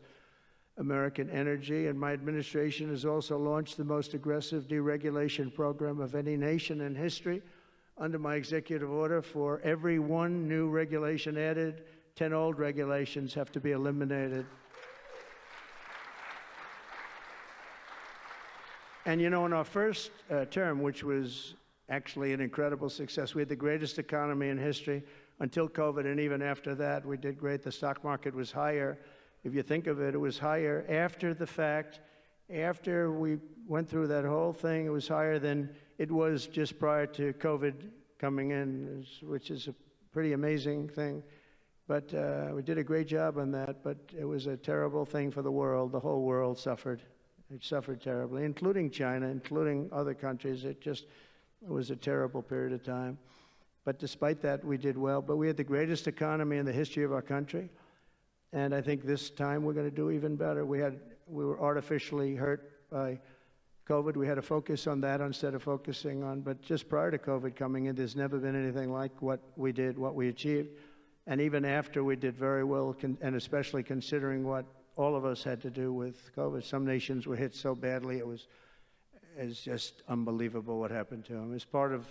American energy. And my administration has also launched the most aggressive deregulation program of any nation in history. Under my executive order, for every one new regulation added, 10 old regulations have to be eliminated. And you know, in our first term, which was actually an incredible success, we had the greatest economy in history until COVID, and even after that, we did great. The stock market was higher. If you think of it, it was higher after the fact. After we went through that whole thing, it was higher than it was just prior to COVID coming in, which is a pretty amazing thing. But we did a great job on that, but it was a terrible thing for the world. The whole world suffered. It suffered terribly, including China, including other countries. It was a terrible period of time. But despite that, we did well. But we had the greatest economy in the history of our country. And I think this time we're going to do even better. We were artificially hurt by COVID. We had to focus on that instead of focusing on, but just prior to COVID coming in, there's never been anything like what we did, what we achieved. And even after, we did very well, and especially considering what all of us had to do with COVID. Some nations were hit so badly, it's just unbelievable what happened to them. As part of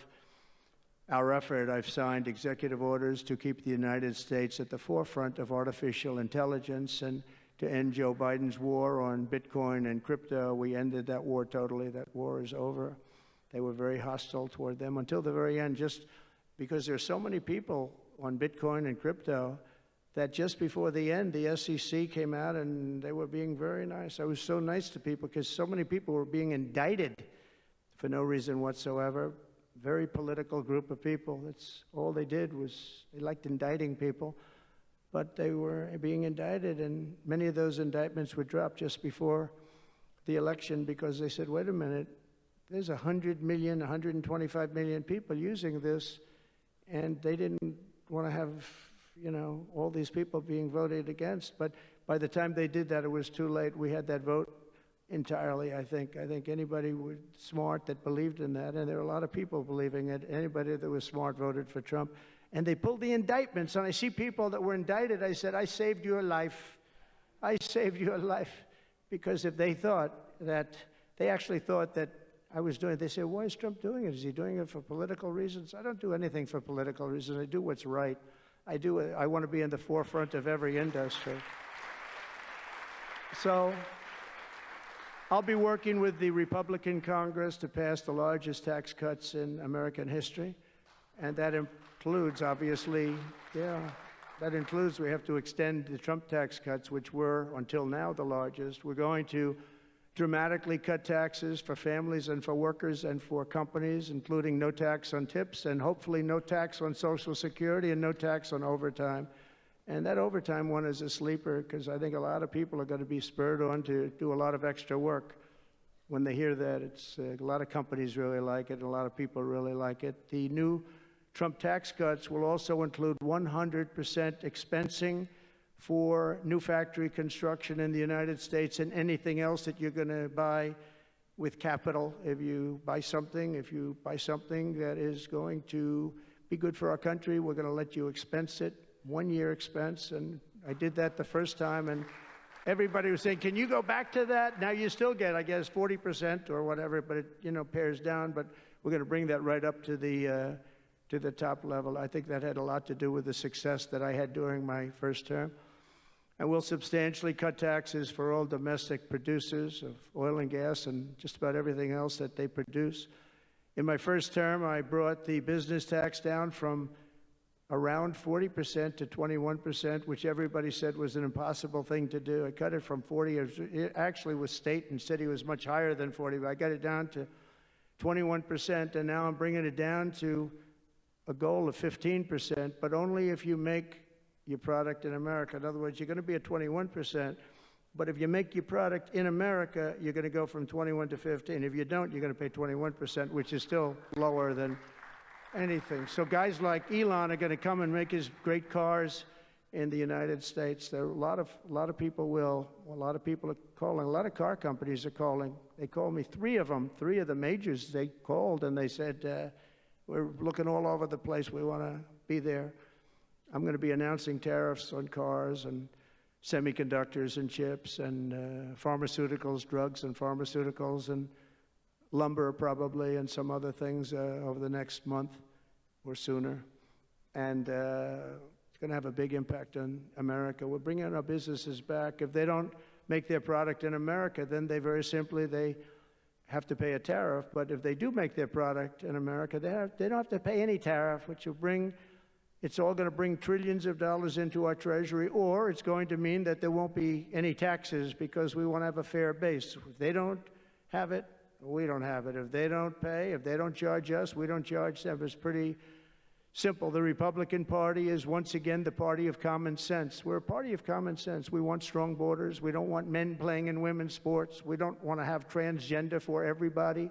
our effort, I've signed executive orders to keep the United States at the forefront of artificial intelligence and to end Joe Biden's war on Bitcoin and crypto. We ended that war totally. That war is over. They were very hostile toward them until the very end, just because there's so many people on Bitcoin and crypto that just before the end, the SEC came out and they were being very nice. I was so nice to people because so many people were being indicted for no reason whatsoever. Very political group of people. That's all they did was they liked indicting people, but they were being indicted, and many of those indictments were dropped just before the election because they said, wait a minute, there's 100 million, 125 million people using this, and they didn't want to have, you know, all these people being voted against. But by the time they did that, it was too late. We had that vote entirely, I think. I think anybody smart that believed in that, and there were a lot of people believing it, anybody that was smart voted for Trump. And they pulled the indictments, and I see people that were indicted. I said, I saved your life. I saved your life. Because if they thought that, they actually thought that I was doing it, they said, why is Trump doing it? Is he doing it for political reasons? I don't do anything for political reasons. I do what's right. I want to be in the forefront of every industry. So I'll be working with the Republican Congress to pass the largest tax cuts in American history. And that includes, obviously, that includes we have to extend the Trump tax cuts, which were, until now, the largest. We're going to dramatically cut taxes for families and for workers and for companies, including no tax on tips and hopefully no tax on Social Security and no tax on overtime. And that overtime one is a sleeper because I think a lot of people are going to be spurred on to do a lot of extra work. When they hear that, it's a lot of companies really like it, and a lot of people really like it. The new Trump tax cuts will also include 100% expensing for new factory construction in the United States and anything else that you're going to buy with capital. If you buy something that is going to be good for our country, we're going to let you expense it. 1 year expense, and I did that the first time, and everybody was saying, can you go back to that? Now you still get, I guess, 40% or whatever, but it, you know, pares down, but we're going to bring that right up to the top level. I think that had a lot to do with the success that I had during my first term. And we'll substantially cut taxes for all domestic producers of oil and gas and just about everything else that they produce. In my first term, I brought the business tax down from around 40% to 21%, which everybody said was an impossible thing to do. I cut it from 40. It actually was state and city was much higher than 40, but I got it down to 21%, and now I'm bringing it down to a goal of 15%, but only if you make your product in America. In other words, you're going to be at 21%, but if you make your product in America, you're going to go from 21 to 15. If you don't, you're going to pay 21%, which is still lower than anything. So guys like Elon are going to come and make his great cars in the United States. There are a lot of people are calling. A lot of car companies are calling. They called me, three of the majors. They called and they said, we're looking all over the place. We want to be there. I'm going to be announcing tariffs on cars and semiconductors and chips and pharmaceuticals, drugs and pharmaceuticals, and lumber probably, and some other things over the next month or sooner. And it's going to have a big impact on America. We're bringing our businesses back. If they don't make their product in America, then they very simply, they have to pay a tariff. But if they do make their product in America, they don't have to pay any tariff, which will bring, it's all going to bring trillions of dollars into our treasury, or it's going to mean that there won't be any taxes because we want to have a fair base. If they don't have it, we don't have it. If they don't pay, if they don't charge us, we don't charge them. It's pretty simple. The Republican Party is once again the party of common sense. We're a party of common sense. We want strong borders. We don't want men playing in women's sports. We don't want to have transgender for everybody.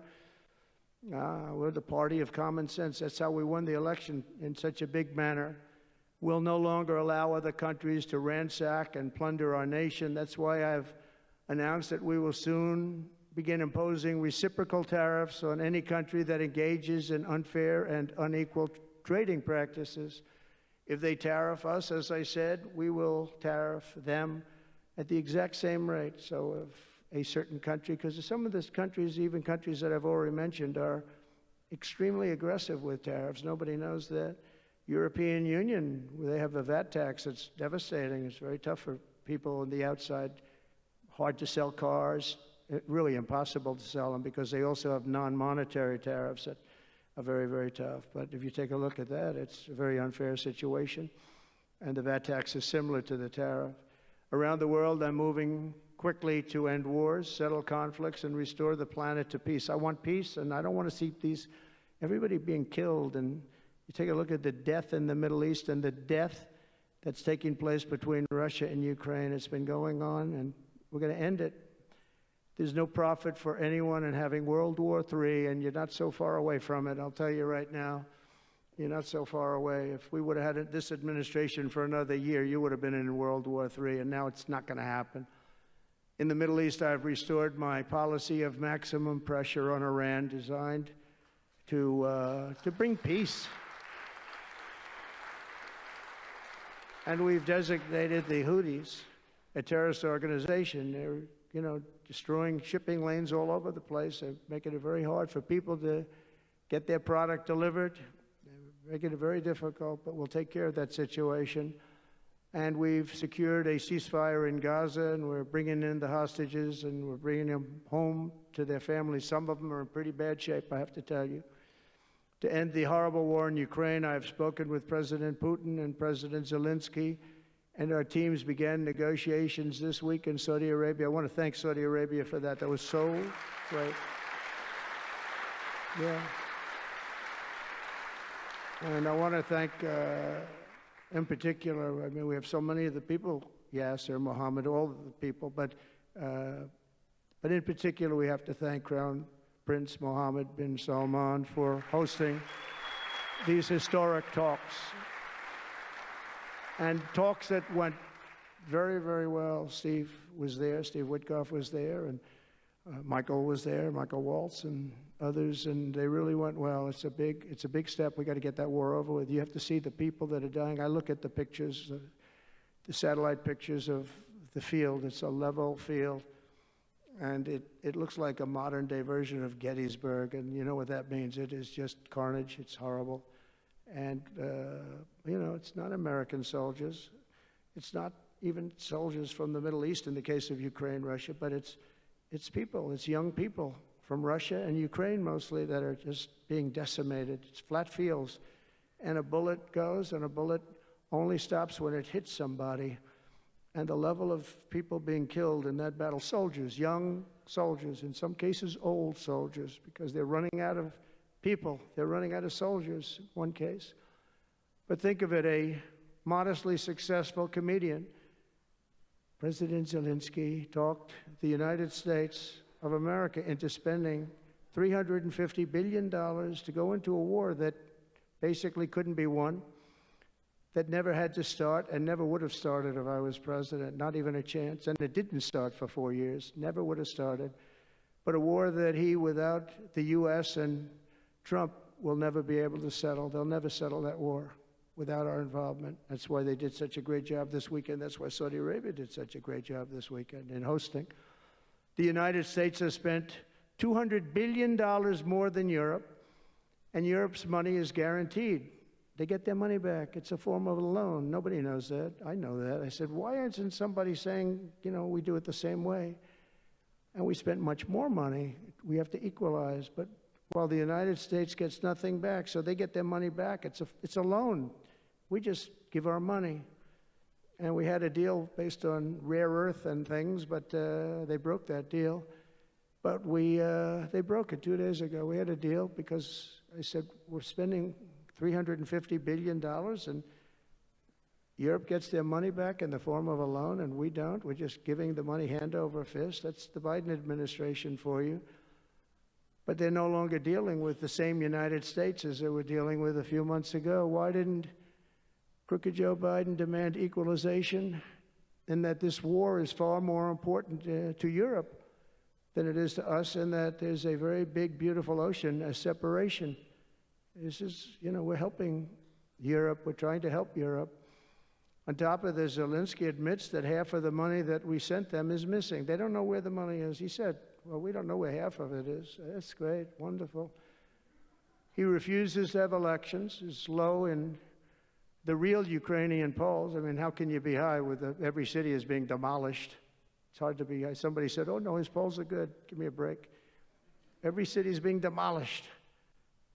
We're the party of common sense. That's how we won the election in such a big manner. We'll no longer allow other countries to ransack and plunder our nation. That's why I've announced that we will soon begin imposing reciprocal tariffs on any country that engages in unfair and unequal trading practices. If they tariff us, as I said, we will tariff them at the exact same rate. So if a certain country, because some of these countries, even countries that I've already mentioned, are extremely aggressive with tariffs. Nobody knows that. European Union, they have a VAT tax that's devastating. It's very tough for people on the outside. Hard to sell cars, really impossible to sell them because they also have non-monetary tariffs that are very, very tough. But if you take a look at that, it's a very unfair situation. And the VAT tax is similar to the tariff. Around the world, I'm moving quickly to end wars, settle conflicts, and restore the planet to peace. I want peace, and I don't want to see everybody being killed. And you take a look at the death in the Middle East and the death that's taking place between Russia and Ukraine. It's been going on, and we're going to end it. There's no profit for anyone in having World War III, and you're not so far away from it. I'll tell you right now, you're not so far away. If we would have had this administration for another year, you would have been in World War III, and now it's not going to happen. In the Middle East, I've restored my policy of maximum pressure on Iran, designed to bring peace. And we've designated the Houthis a terrorist organization. They're, destroying shipping lanes all over the place. They're making it very hard for people to get their product delivered. They're making it very difficult, but we'll take care of that situation. And we've secured a ceasefire in Gaza, and we're bringing in the hostages, and we're bringing them home to their families. Some of them are in pretty bad shape, I have to tell you. To end the horrible war in Ukraine, I've spoken with President Putin and President Zelensky, and our teams began negotiations this week in Saudi Arabia. I want to thank Saudi Arabia for that. That was so great. Yeah. And I want to thank, in particular, I mean, we have so many of the people, Yasser, Mohammed, all of the people, but in particular, we have to thank Crown Prince Mohammed bin Salman for hosting these historic talks. And talks that went very, very well. Steve was there, Steve Witkoff was there, and Michael was there, Michael Waltz and others, and they really went well. It's a big step. We got to get that war over with. You have to see the people that are dying. I look at the pictures, the satellite pictures of the field. It's a level field, and it looks like a modern-day version of Gettysburg, and you know what that means. It is just carnage. It's horrible. And, it's not American soldiers. It's not even soldiers from the Middle East in the case of Ukraine, Russia, but it's people, it's young people from Russia and Ukraine mostly that are just being decimated. It's flat fields. And a bullet goes, and a bullet only stops when it hits somebody. And the level of people being killed in that battle, soldiers, young soldiers, in some cases old soldiers, because they're running out of people. They're running out of soldiers, in one case. But think of it, a modestly successful comedian, President Zelensky, talked the United States of America into spending $350 billion to go into a war that basically couldn't be won, that never had to start and never would have started if I was president, not even a chance. And it didn't start for 4 years, never would have started. But a war that he, without the U.S. and Trump, will never be able to settle. They'll never settle that war without our involvement. That's why they did such a great job this weekend. That's why Saudi Arabia did such a great job this weekend in hosting. The United States has spent $200 billion more than Europe, and Europe's money is guaranteed. They get their money back. It's a form of a loan. Nobody knows that. I know that. I said, why isn't somebody saying, we do it the same way? And we spent much more money. We have to equalize. But while the United States gets nothing back, so they get their money back. It's a loan. We just give our money. And we had a deal based on rare earth and things, but they broke that deal. But they broke it 2 days ago. We had a deal because I said, we're spending $350 billion, and Europe gets their money back in the form of a loan, and we don't. We're just giving the money hand over fist. That's the Biden administration for you. But they're no longer dealing with the same United States as they were dealing with a few months ago. Why didn't crooked Joe Biden demand equalization, and that this war is far more important to Europe than it is to us, and that there's a very big, beautiful ocean, a separation? This is, we're helping Europe. We're trying to help Europe. On top of this, Zelensky admits that half of the money that we sent them is missing. They don't know where the money is. He said, well, we don't know where half of it is. That's great, wonderful. He refuses to have elections. It's low in the real Ukrainian polls. I mean, how can you be high with every city is being demolished? It's hard to be high. Somebody said, oh, no, his polls are good. Give me a break. Every city is being demolished.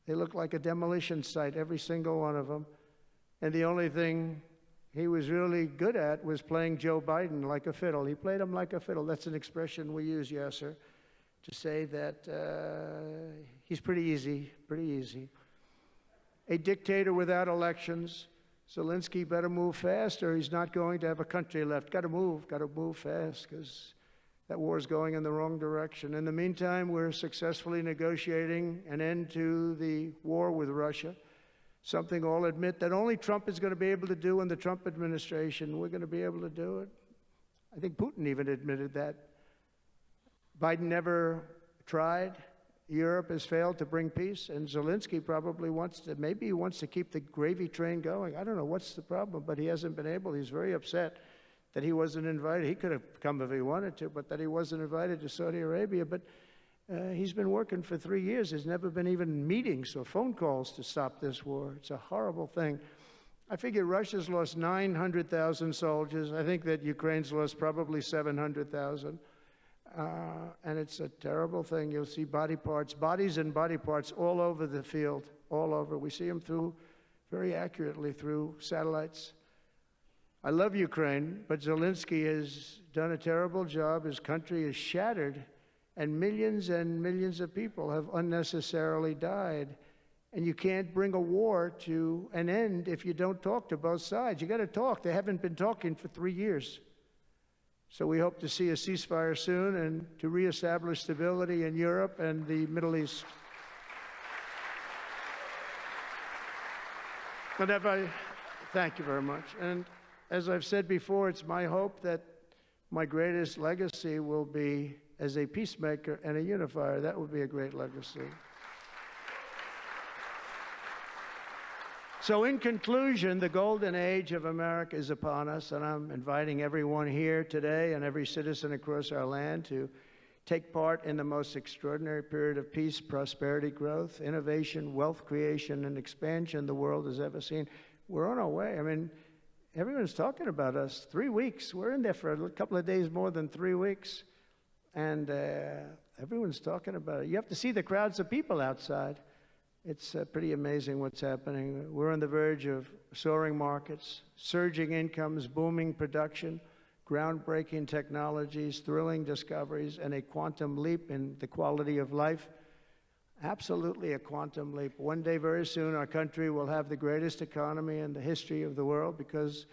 They look like a demolition site, every single one of them. And the only thing he was really good at was playing Joe Biden like a fiddle. He played him like a fiddle. That's an expression we use, Yasser, to say that he's pretty easy, pretty easy. A dictator without elections. Zelensky better move fast or he's not going to have a country left. Got to move fast because that war is going in the wrong direction. In the meantime, we're successfully negotiating an end to the war with Russia, something I'll admit that only Trump is going to be able to do in the Trump administration. We're going to be able to do it. I think Putin even admitted that. Biden never tried. Europe has failed to bring peace, and Zelensky probably wants to, maybe he wants to keep the gravy train going. I don't know what's the problem, but he hasn't been able. He's very upset that he wasn't invited. He could have come if he wanted to, but that he wasn't invited to Saudi Arabia. But he's been working for 3 years. There's never been even meetings or phone calls to stop this war. It's a horrible thing. I figure Russia's lost 900,000 soldiers. I think that Ukraine's lost probably 700,000. And it's a terrible thing. You'll see bodies and body parts all over the field, all over. We see them very accurately through satellites. I love Ukraine, but Zelensky has done a terrible job. His country is shattered, and millions of people have unnecessarily died. And you can't bring a war to an end if you don't talk to both sides. You got to talk. They haven't been talking for 3 years. So we hope to see a ceasefire soon and to reestablish stability in Europe and the Middle East. And thank you very much. And as I've said before, it's my hope that my greatest legacy will be as a peacemaker and a unifier. That would be a great legacy. So in conclusion, the golden age of America is upon us, and I'm inviting everyone here today and every citizen across our land to take part in the most extraordinary period of peace, prosperity, growth, innovation, wealth creation, and expansion the world has ever seen. We're on our way. I mean, everyone's talking about us. 3 weeks. We're in there for a couple of days more than 3 weeks. And everyone's talking about it. You have to see the crowds of people outside. It's pretty amazing what's happening. We're on the verge of soaring markets, surging incomes, booming production, groundbreaking technologies, thrilling discoveries, and a quantum leap in the quality of life. Absolutely a quantum leap. One day, very soon, our country will have the greatest economy in the history of the world because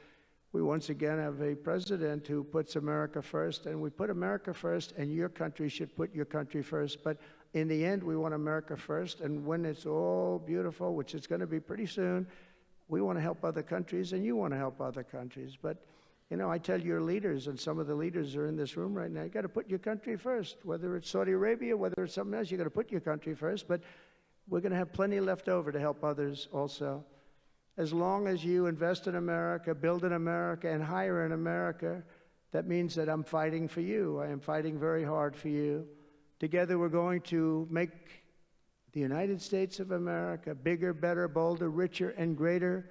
we once again have a president who puts America first, and we put America first, and your country should put your country first. But in the end, we want America first, and when it's all beautiful, which it's going to be pretty soon, we want to help other countries, and you want to help other countries. But, you know, I tell your leaders, and some of the leaders are in this room right now, you got to put your country first. Whether it's Saudi Arabia, whether it's something else, you got to put your country first. But we're going to have plenty left over to help others also. As long as you invest in America, build in America, and hire in America, that means that I'm fighting for you. I am fighting very hard for you. Together, we're going to make the United States of America bigger, better, bolder, richer, and greater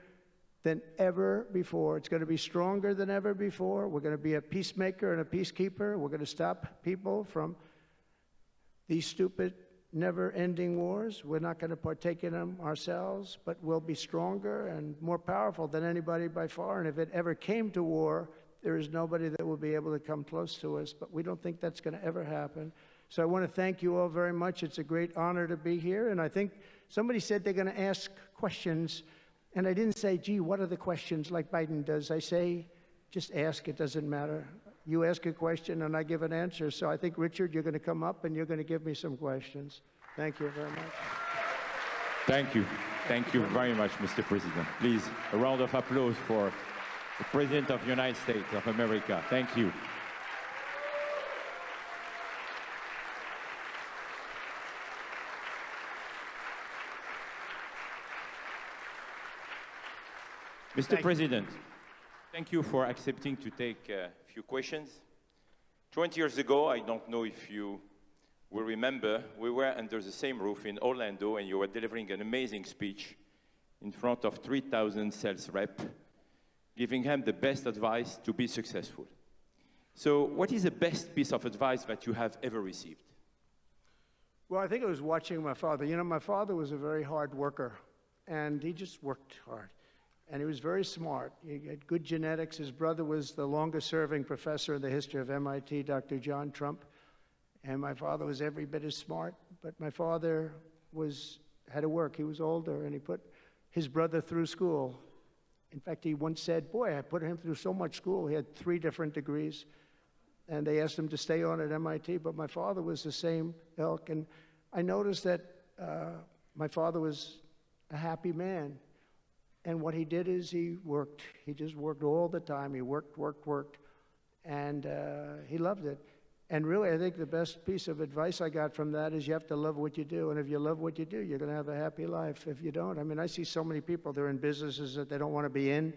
than ever before. It's going to be stronger than ever before. We're going to be a peacemaker and a peacekeeper. We're going to stop people from these stupid, never-ending wars. We're not going to partake in them ourselves, but we'll be stronger and more powerful than anybody by far. And if it ever came to war, there is nobody that will be able to come close to us. But we don't think that's going to ever happen. So I want to thank you all very much. It's a great honor to be here. And I think somebody said they're going to ask questions. And I didn't say, gee, what are the questions like Biden does? I say, just ask. It doesn't matter. You ask a question and I give an answer. So I think, Richard, you're going to come up and you're going to give me some questions. Thank you very much. Thank you. Thank you very much, Mr. President. Please, a round of applause for the President of the United States of America. Thank you. Mr. President, thank you for accepting to take a few questions. 20 years ago, I don't know if you will remember we were under the same roof in Orlando, and you were delivering an amazing speech in front of 3,000 sales reps, giving them the best advice to be successful. So what is the best piece of advice that you have ever received? Well, I think it was watching my father. You know, my father was a very hard worker, and he just worked hard. And he was very smart. He had good genetics. His brother was the longest-serving professor in the history of MIT, Dr. John Trump. And my father was every bit as smart, but my father had to work. He was older, and he put his brother through school. In fact, he once said, boy, I put him through so much school. He had 3 different degrees, and they asked him to stay on at MIT, but my father was the same ilk. And I noticed that my father was a happy man. And what he did is he worked. He just worked all the time. He worked. And he loved it. And really, I think the best piece of advice I got from that is you have to love what you do. And if you love what you do, you're going to have a happy life. If you don't, I mean, I see so many people, they're in businesses that they don't want to be in.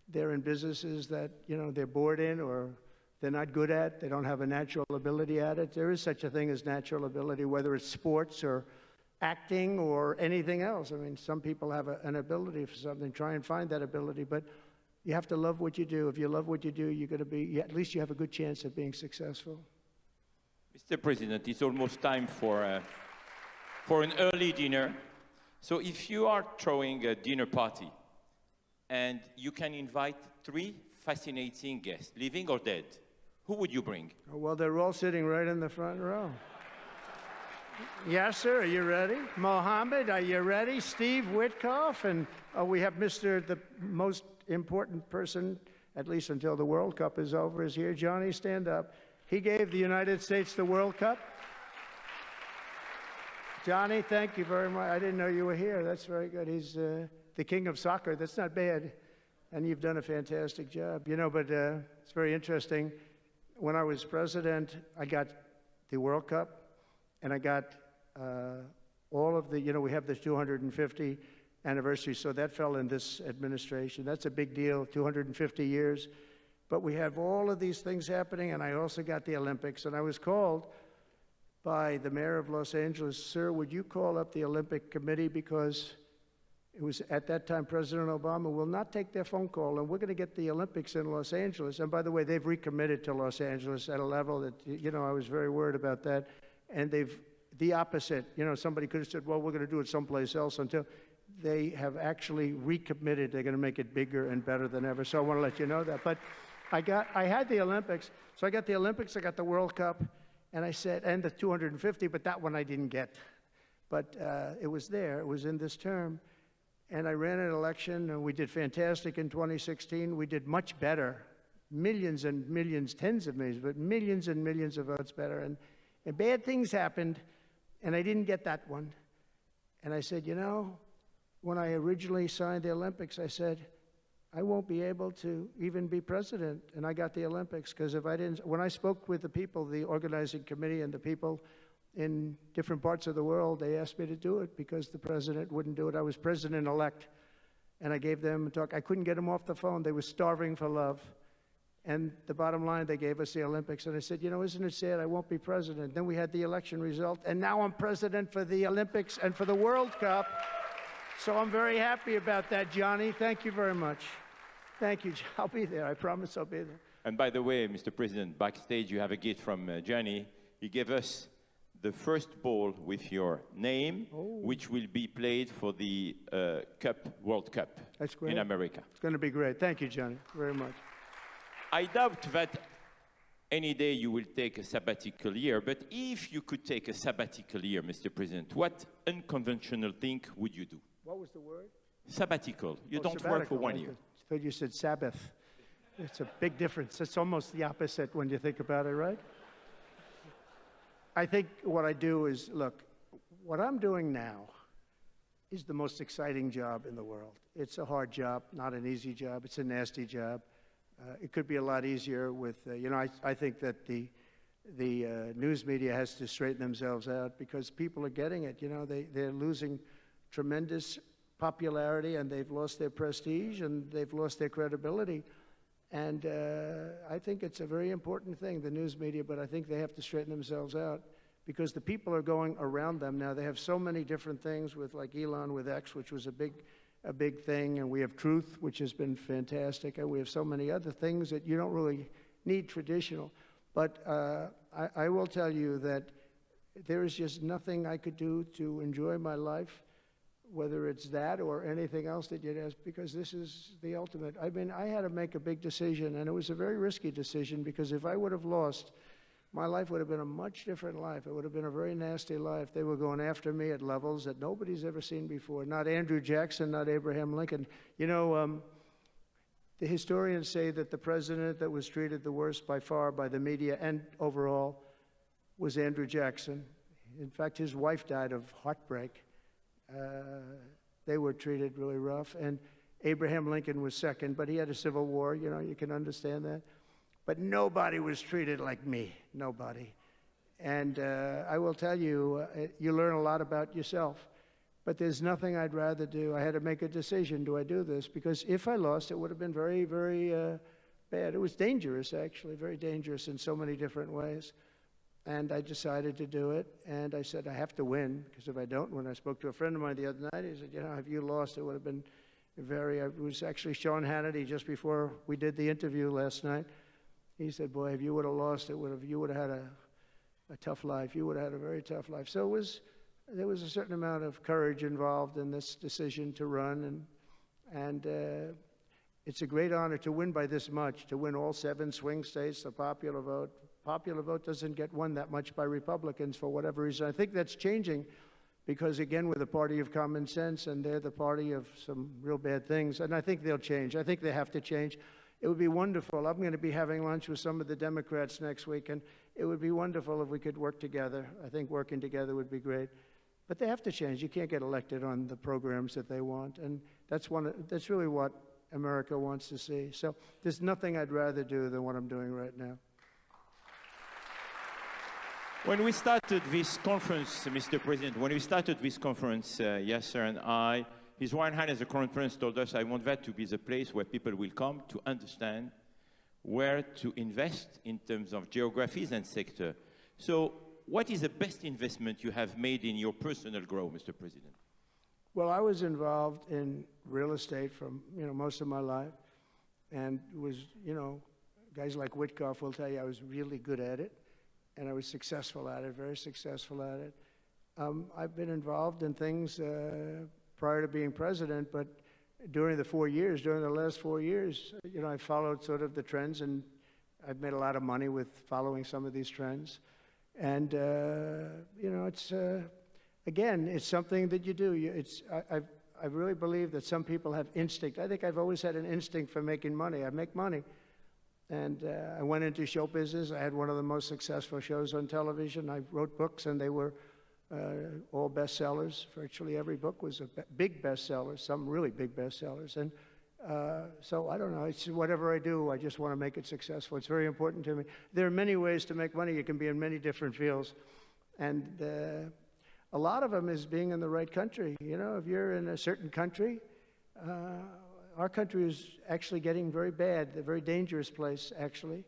They're in businesses that, you know, they're bored in or they're not good at. They don't have a natural ability at it. There is such a thing as natural ability, whether it's sports or acting or anything else. I mean, some people have an ability for something. Try and find that ability. But you have to love what you do. If you love what you do, you're going to be, at least you have a good chance of being successful. Mr. President, it's almost time for an early dinner. So if you are throwing a dinner party and you can invite 3 fascinating guests, living or dead, who would you bring? Well, they're all sitting right in the front row. Yes, sir, are you ready? Mohammed, are you ready? Steve Witkoff, and we have the most important person, at least until the World Cup is over, is here. Johnny, stand up. He gave the United States the World Cup. Johnny, thank you very much. I didn't know you were here. That's very good. He's the king of soccer. That's not bad. And you've done a fantastic job. You know, but it's very interesting. When I was president, I got the World Cup, and I got all of the, you know, we have this 250 anniversary, so that fell in this administration. That's a big deal, 250 years. But we have all of these things happening, and I also got the Olympics. And I was called by the mayor of Los Angeles, sir, would you call up the Olympic Committee, because it was at that time President Obama will not take their phone call, and we're going to get the Olympics in Los Angeles. And by the way, they've recommitted to Los Angeles at a level that, you know, I was very worried about that. And they've, the opposite, you know, somebody could have said, well, we're going to do it someplace else, until they have actually recommitted. They're going to make it bigger and better than ever. So I want to let you know that. But I had the Olympics. So I got the Olympics, I got the World Cup, and I said, and the 250, but that one I didn't get. But it was there. It was in this term. And I ran an election, and we did fantastic in 2016. We did much better. Millions and millions, tens of millions, but millions and millions of votes better. And bad things happened, and I didn't get that one. And I said, you know, when I originally signed the Olympics, I said, I won't be able to even be president. And I got the Olympics, because if I didn't, when I spoke with the people, the organizing committee and the people in different parts of the world, they asked me to do it because the president wouldn't do it. I was president-elect, and I gave them a talk. I couldn't get them off the phone. They were starving for love. And the bottom line, they gave us the Olympics. And I said, you know, isn't it sad I won't be president? Then we had the election result, and now I'm president for the Olympics and for the World Cup. So I'm very happy about that, Johnny. Thank you very much. Thank you. I'll be there. I promise I'll be there. And by the way, Mr. President, backstage you have a gift from Johnny. He gave us the first ball with your name, which will be played for the World Cup in America. It's going to be great. Thank you, Johnny, very much. I doubt that any day you will take a sabbatical year, but if you could take a sabbatical year, Mr. President, what unconventional thing would you do? What was the word? Sabbatical. You don't work for 1 year. I thought you said Sabbath. It's a big difference. It's almost the opposite when you think about it, right? I think what I do is, look, what I'm doing now is the most exciting job in the world. It's a hard job, not an easy job. It's a nasty job. It could be a lot easier with, you know, I think that the news media has to straighten themselves out, because people are getting it. You know, they're losing tremendous popularity, and they've lost their prestige, and they've lost their credibility. And I think it's a very important thing, the news media, but I think they have to straighten themselves out, because the people are going around them now. They have so many different things with, like Elon with X, which was a big thing, and we have Truth, which has been fantastic, and we have so many other things that you don't really need traditional. But I will tell you that there is just nothing I could do to enjoy my life, whether it's that or anything else that you'd ask, because this is the ultimate. I mean, I had to make a big decision, and it was a very risky decision, because if I would have lost, my life would have been a much different life. It would have been a very nasty life. They were going after me at levels that nobody's ever seen before. Not Andrew Jackson, not Abraham Lincoln. You know, the historians say that the president that was treated the worst by far by the media and overall was Andrew Jackson. In fact, his wife died of heartbreak. They were treated really rough. And Abraham Lincoln was second, but he had a civil war, you know, you can understand that. But nobody was treated like me, nobody. And I will tell you, you learn a lot about yourself. But there's nothing I'd rather do. I had to make a decision, do I do this? Because if I lost, it would have been very, very bad. It was dangerous, actually, very dangerous in so many different ways. And I decided to do it, and I said, I have to win, because if I don't win, I spoke to a friend of mine the other night, he said, you know, if you lost, it would have been very, it was actually Sean Hannity just before we did the interview last night. He said, boy, if you would have lost, you would have had a tough life. You would have had a very tough life. So there was a certain amount of courage involved in this decision to run, and it's a great honor to win by this much, to win all 7 swing states, the popular vote. Popular vote doesn't get won that much by Republicans for whatever reason. I think that's changing because, again, we're the party of common sense, and they're the party of some real bad things, and I think they'll change. I think they have to change. It would be wonderful. I'm going to be having lunch with some of the Democrats next week, and it would be wonderful if we could work together. I think working together would be great. But they have to change. You can't get elected on the programs that they want, and that's really what America wants to see. So there's nothing I'd rather do than what I'm doing right now. When we started this conference, Mr. President, when we started this conference, Yasser and I, His Royal Highness the Crown Prince told us, I want that to be the place where people will come to understand where to invest in terms of geographies and sector. So what is the best investment you have made in your personal growth, Mr. President? Well, I was involved in real estate from, most of my life, and was, guys like Witkoff will tell you I was really good at it. And I was successful at it, very successful at it. I've been involved in things prior to being president, but during the last 4 years, I followed sort of the trends, and I've made a lot of money with following some of these trends. And, it's, again, it's something that you do. I really believe that some people have instinct. I think I've always had an instinct for making money. I make money. And I went into show business. I had one of the most successful shows on television. I wrote books, and they were all bestsellers. Virtually every book was a big bestseller, some really big bestsellers. And so I don't know. It's whatever I do, I just want to make it successful. It's very important to me. There are many ways to make money. You can be in many different fields. And a lot of them is being in the right country. If you're in a certain country, our country is actually getting very bad, a very dangerous place, actually.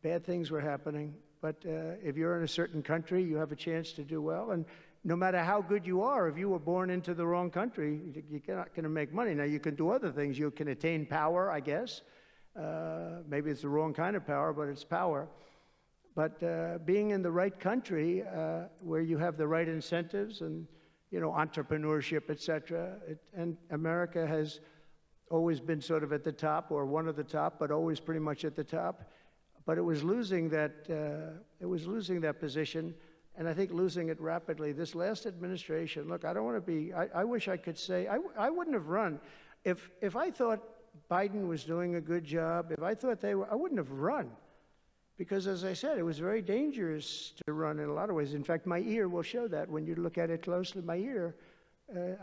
Bad things were happening. But if you're in a certain country, you have a chance to do well. And no matter how good you are, if you were born into the wrong country, you're not going to make money. Now, you can do other things. You can attain power, I guess. Maybe it's the wrong kind of power, but it's power. But being in the right country, where you have the right incentives and, entrepreneurship, et cetera, and America has always been sort of at the top, or one of the top, but always pretty much at the top. But it was losing that position, and I think losing it rapidly. This last administration, look, I don't want to be, I wish I could say, I wouldn't have run. If I thought Biden was doing a good job, if I thought I wouldn't have run. Because as I said, it was very dangerous to run in a lot of ways. In fact, my ear will show that when you look at it closely. My ear,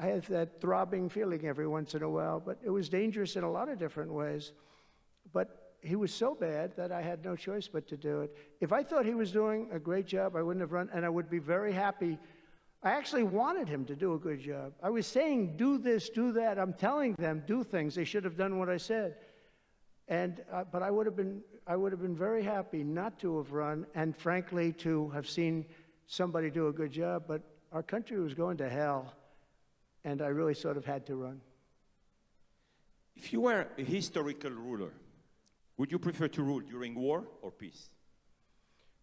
I have that throbbing feeling every once in a while, but it was dangerous in a lot of different ways. But he was so bad that I had no choice but to do it. If I thought he was doing a great job, I wouldn't have run, and I would be very happy. I actually wanted him to do a good job. I was saying, do this, do that. I'm telling them, do things. They should have done what I said. And but I would have been very happy not to have run, and frankly, to have seen somebody do a good job, but our country was going to hell, and I really sort of had to run. If you were a historical ruler, would you prefer to rule during war or peace?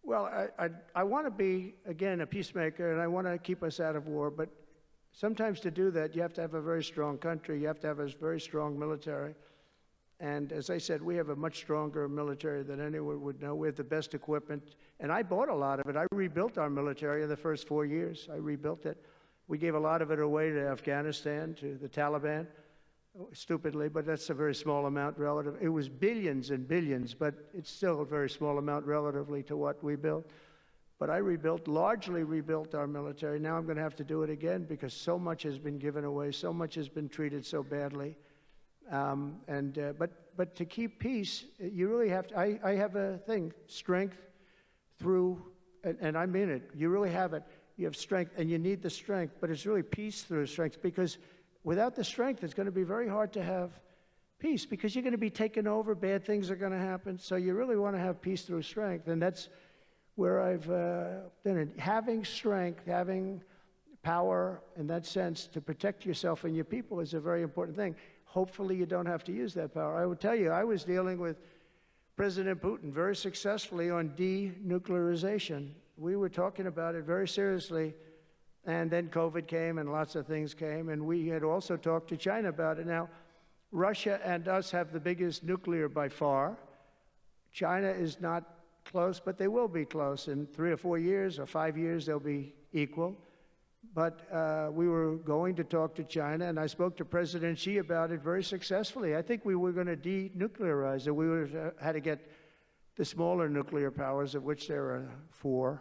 Well, I want to be, again, a peacemaker, and I want to keep us out of war, but sometimes to do that, you have to have a very strong country. You have to have a very strong military. And as I said, we have a much stronger military than anyone would know. We have the best equipment. And I bought a lot of it. I rebuilt our military in the first 4 years. I rebuilt it. We gave a lot of it away to Afghanistan, to the Taliban, stupidly, but that's a very small amount relative. It was billions and billions, but it's still a very small amount relatively to what we built. But I largely rebuilt our military. Now I'm going to have to do it again because so much has been given away, so much has been treated so badly. But to keep peace, you really have to, I have a thing, strength through, and I mean it, you really have it. You have strength, and you need the strength, but it's really peace through strength, because without the strength, it's going to be very hard to have peace, because you're going to be taken over, bad things are going to happen, so you really want to have peace through strength, and that's where I've done it. Having strength, having power in that sense to protect yourself and your people is a very important thing. Hopefully you don't have to use that power. I will tell you, I was dealing with President Putin very successfully on denuclearization. We were talking about it very seriously, and then COVID came and lots of things came, and we had also talked to China about it. Now, Russia and us have the biggest nuclear by far. China is not close, but they will be close. In 3 or 4 years or 5 years, they'll be equal. But we were going to talk to China, and I spoke to President Xi about it very successfully. I think we were going to denuclearize it. We had to get the smaller nuclear powers, of which there are 4,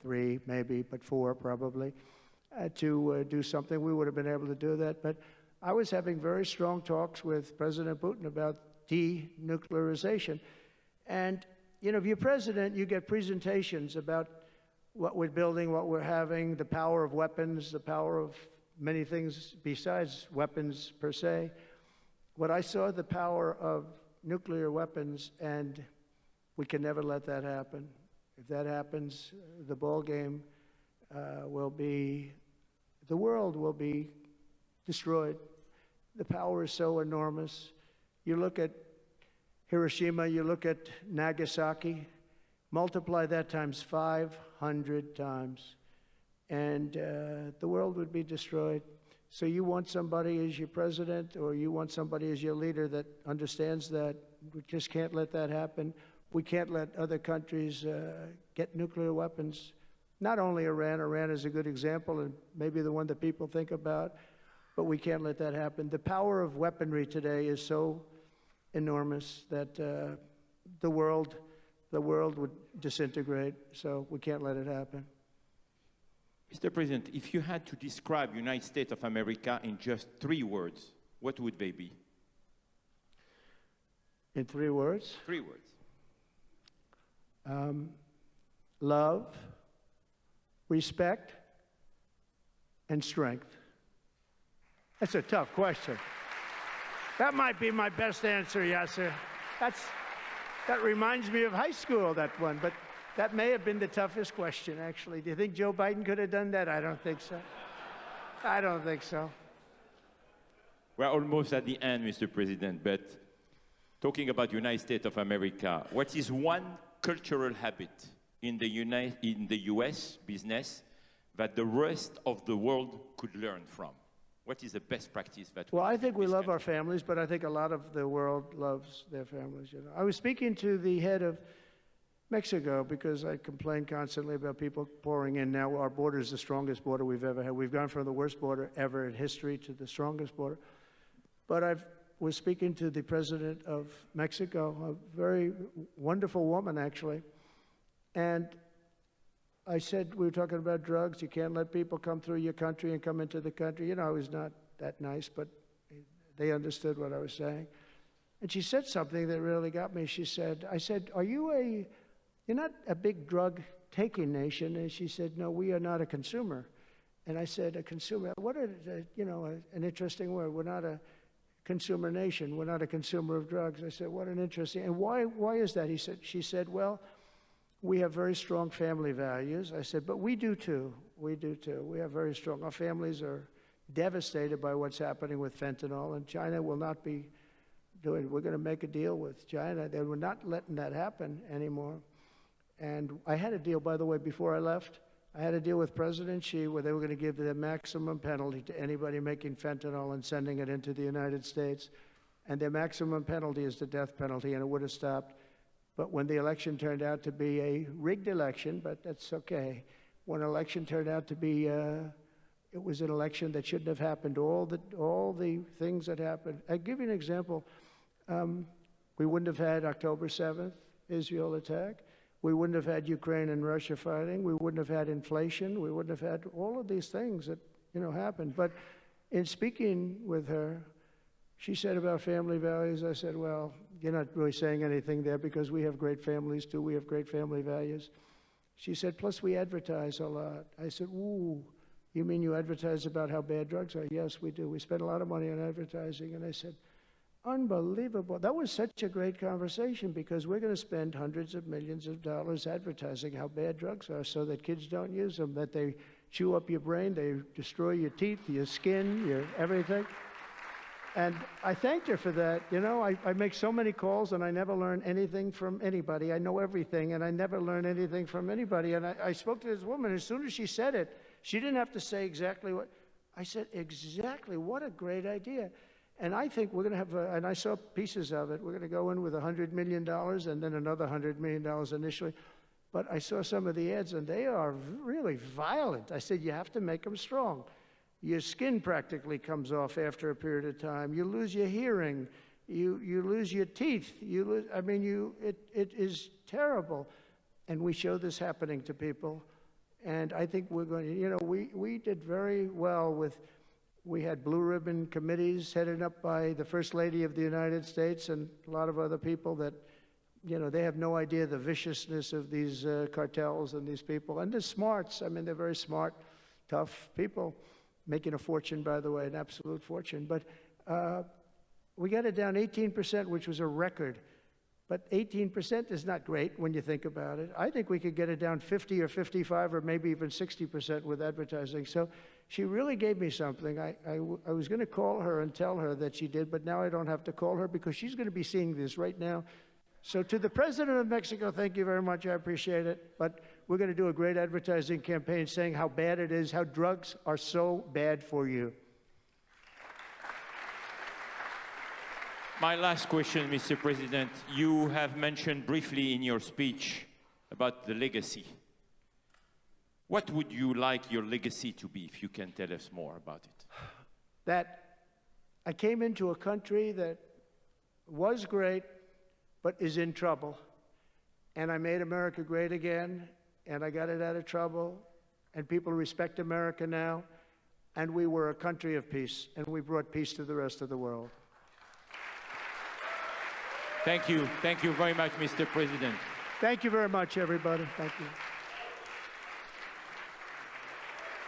3 maybe, but 4 probably, to do something. We would have been able to do that. But I was having very strong talks with President Putin about denuclearization. And, you know, if you're president, you get presentations about what we're building, what we're having, the power of weapons, the power of many things besides weapons per se. What I saw, the power of nuclear weapons, and we can never let that happen. If that happens, the ball game will be, the world will be destroyed. The power is so enormous. You look at Hiroshima, you look at Nagasaki, multiply that times 500 times, and the world would be destroyed. So you want somebody as your president, or you want somebody as your leader that understands that. We just can't let that happen. We can't let other countries get nuclear weapons. Not only Iran. Iran is a good example, and maybe the one that people think about, but we can't let that happen. The power of weaponry today is so enormous that the world would disintegrate, so we can't let it happen. Mr. President, if you had to describe the United States of America in just 3 words, what would they be? In 3 words? 3 words. Love, respect, and strength. That's a tough question. That might be my best answer, Yasser. That reminds me of high school, that one, but that may have been the toughest question, actually. Do you think Joe Biden could have done that? I don't think so. I don't think so. We're almost at the end, Mr. President, but talking about the United States of America, what is one cultural habit in the US business that the rest of the world could learn from? What is the best practice that Well, I think we love our families, but I think a lot of the world loves their families. You know, I was speaking to the head of Mexico because I complain constantly about people pouring in. Now our border is the strongest border we've ever had. We've gone from the worst border ever in history to the strongest border. But I was speaking to the president of Mexico, a very wonderful woman, actually, and I said, we were talking about drugs. You can't let people come through your country and come into the country. You know, I was not that nice, but they understood what I was saying. And she said something that really got me. She said, I said, you're not a big drug-taking nation? And she said, no, we are not a consumer. And I said, a consumer? What an interesting word. We're not a consumer nation. We're not a consumer of drugs. I said, what an interesting, and why is that? She said, well, we have very strong family values. I said, but we do too. We do too. We have very strong. Our families are devastated by what's happening with fentanyl, and China will not be doing. We're going to make a deal with China. They were not letting that happen anymore. And I had a deal, by the way, before I left. I had a deal with President Xi where they were going to give the maximum penalty to anybody making fentanyl and sending it into the United States. And their maximum penalty is the death penalty, and it would have stopped. But when the election turned out to be a rigged election, but that's okay. When an election turned out to be, it was an election that shouldn't have happened. All the things that happened. I'll give you an example. We wouldn't have had October 7th, Israel attack. We wouldn't have had Ukraine and Russia fighting. We wouldn't have had inflation. We wouldn't have had all of these things that, happened. But in speaking with her, she said about family values, I said, well, you're not really saying anything there because we have great families too. We have great family values. She said, plus we advertise a lot. I said, ooh, you mean you advertise about how bad drugs are? Yes, we do. We spend a lot of money on advertising. And I said, unbelievable. That was such a great conversation because we're going to spend hundreds of millions of dollars advertising how bad drugs are so that kids don't use them, that they chew up your brain, they destroy your teeth, your skin, your everything. And I thanked her for that. I make so many calls and I never learn anything from anybody. I know everything and I never learn anything from anybody. And I spoke to this woman. As soon as she said it, she didn't have to say exactly what. I said, exactly. What a great idea. And I think we're going to have, and I saw pieces of it, we're going to go in with $100 million and then another $100 million initially. But I saw some of the ads and they are really violent. I said, you have to make them strong. Your skin practically comes off after a period of time. You lose your hearing. You lose your teeth. It is terrible. And we show this happening to people. And I think we're going to, we did very well with, we had blue ribbon committees headed up by the First Lady of the United States and a lot of other people that, they have no idea the viciousness of these cartels and these people. And they're smarts. They're very smart, tough people. Making a fortune, by the way, an absolute fortune. But we got it down 18%, which was a record. But 18% is not great when you think about it. I think we could get it down 50 or 55 or maybe even 60% with advertising. So she really gave me something. I was going to call her and tell her that she did, but now I don't have to call her because she's going to be seeing this right now. So to the President of Mexico, thank you very much. I appreciate it. But we're going to do a great advertising campaign saying how bad it is, how drugs are so bad for you. My last question, Mr. President. You have mentioned briefly in your speech about the legacy. What would you like your legacy to be, if you can tell us more about it? That I came into a country that was great, but is in trouble. And I made America great again, and I got it out of trouble, and people respect America now, and we were a country of peace, and we brought peace to the rest of the world. Thank you. Thank you very much, Mr. President. Thank you very much, everybody. Thank you.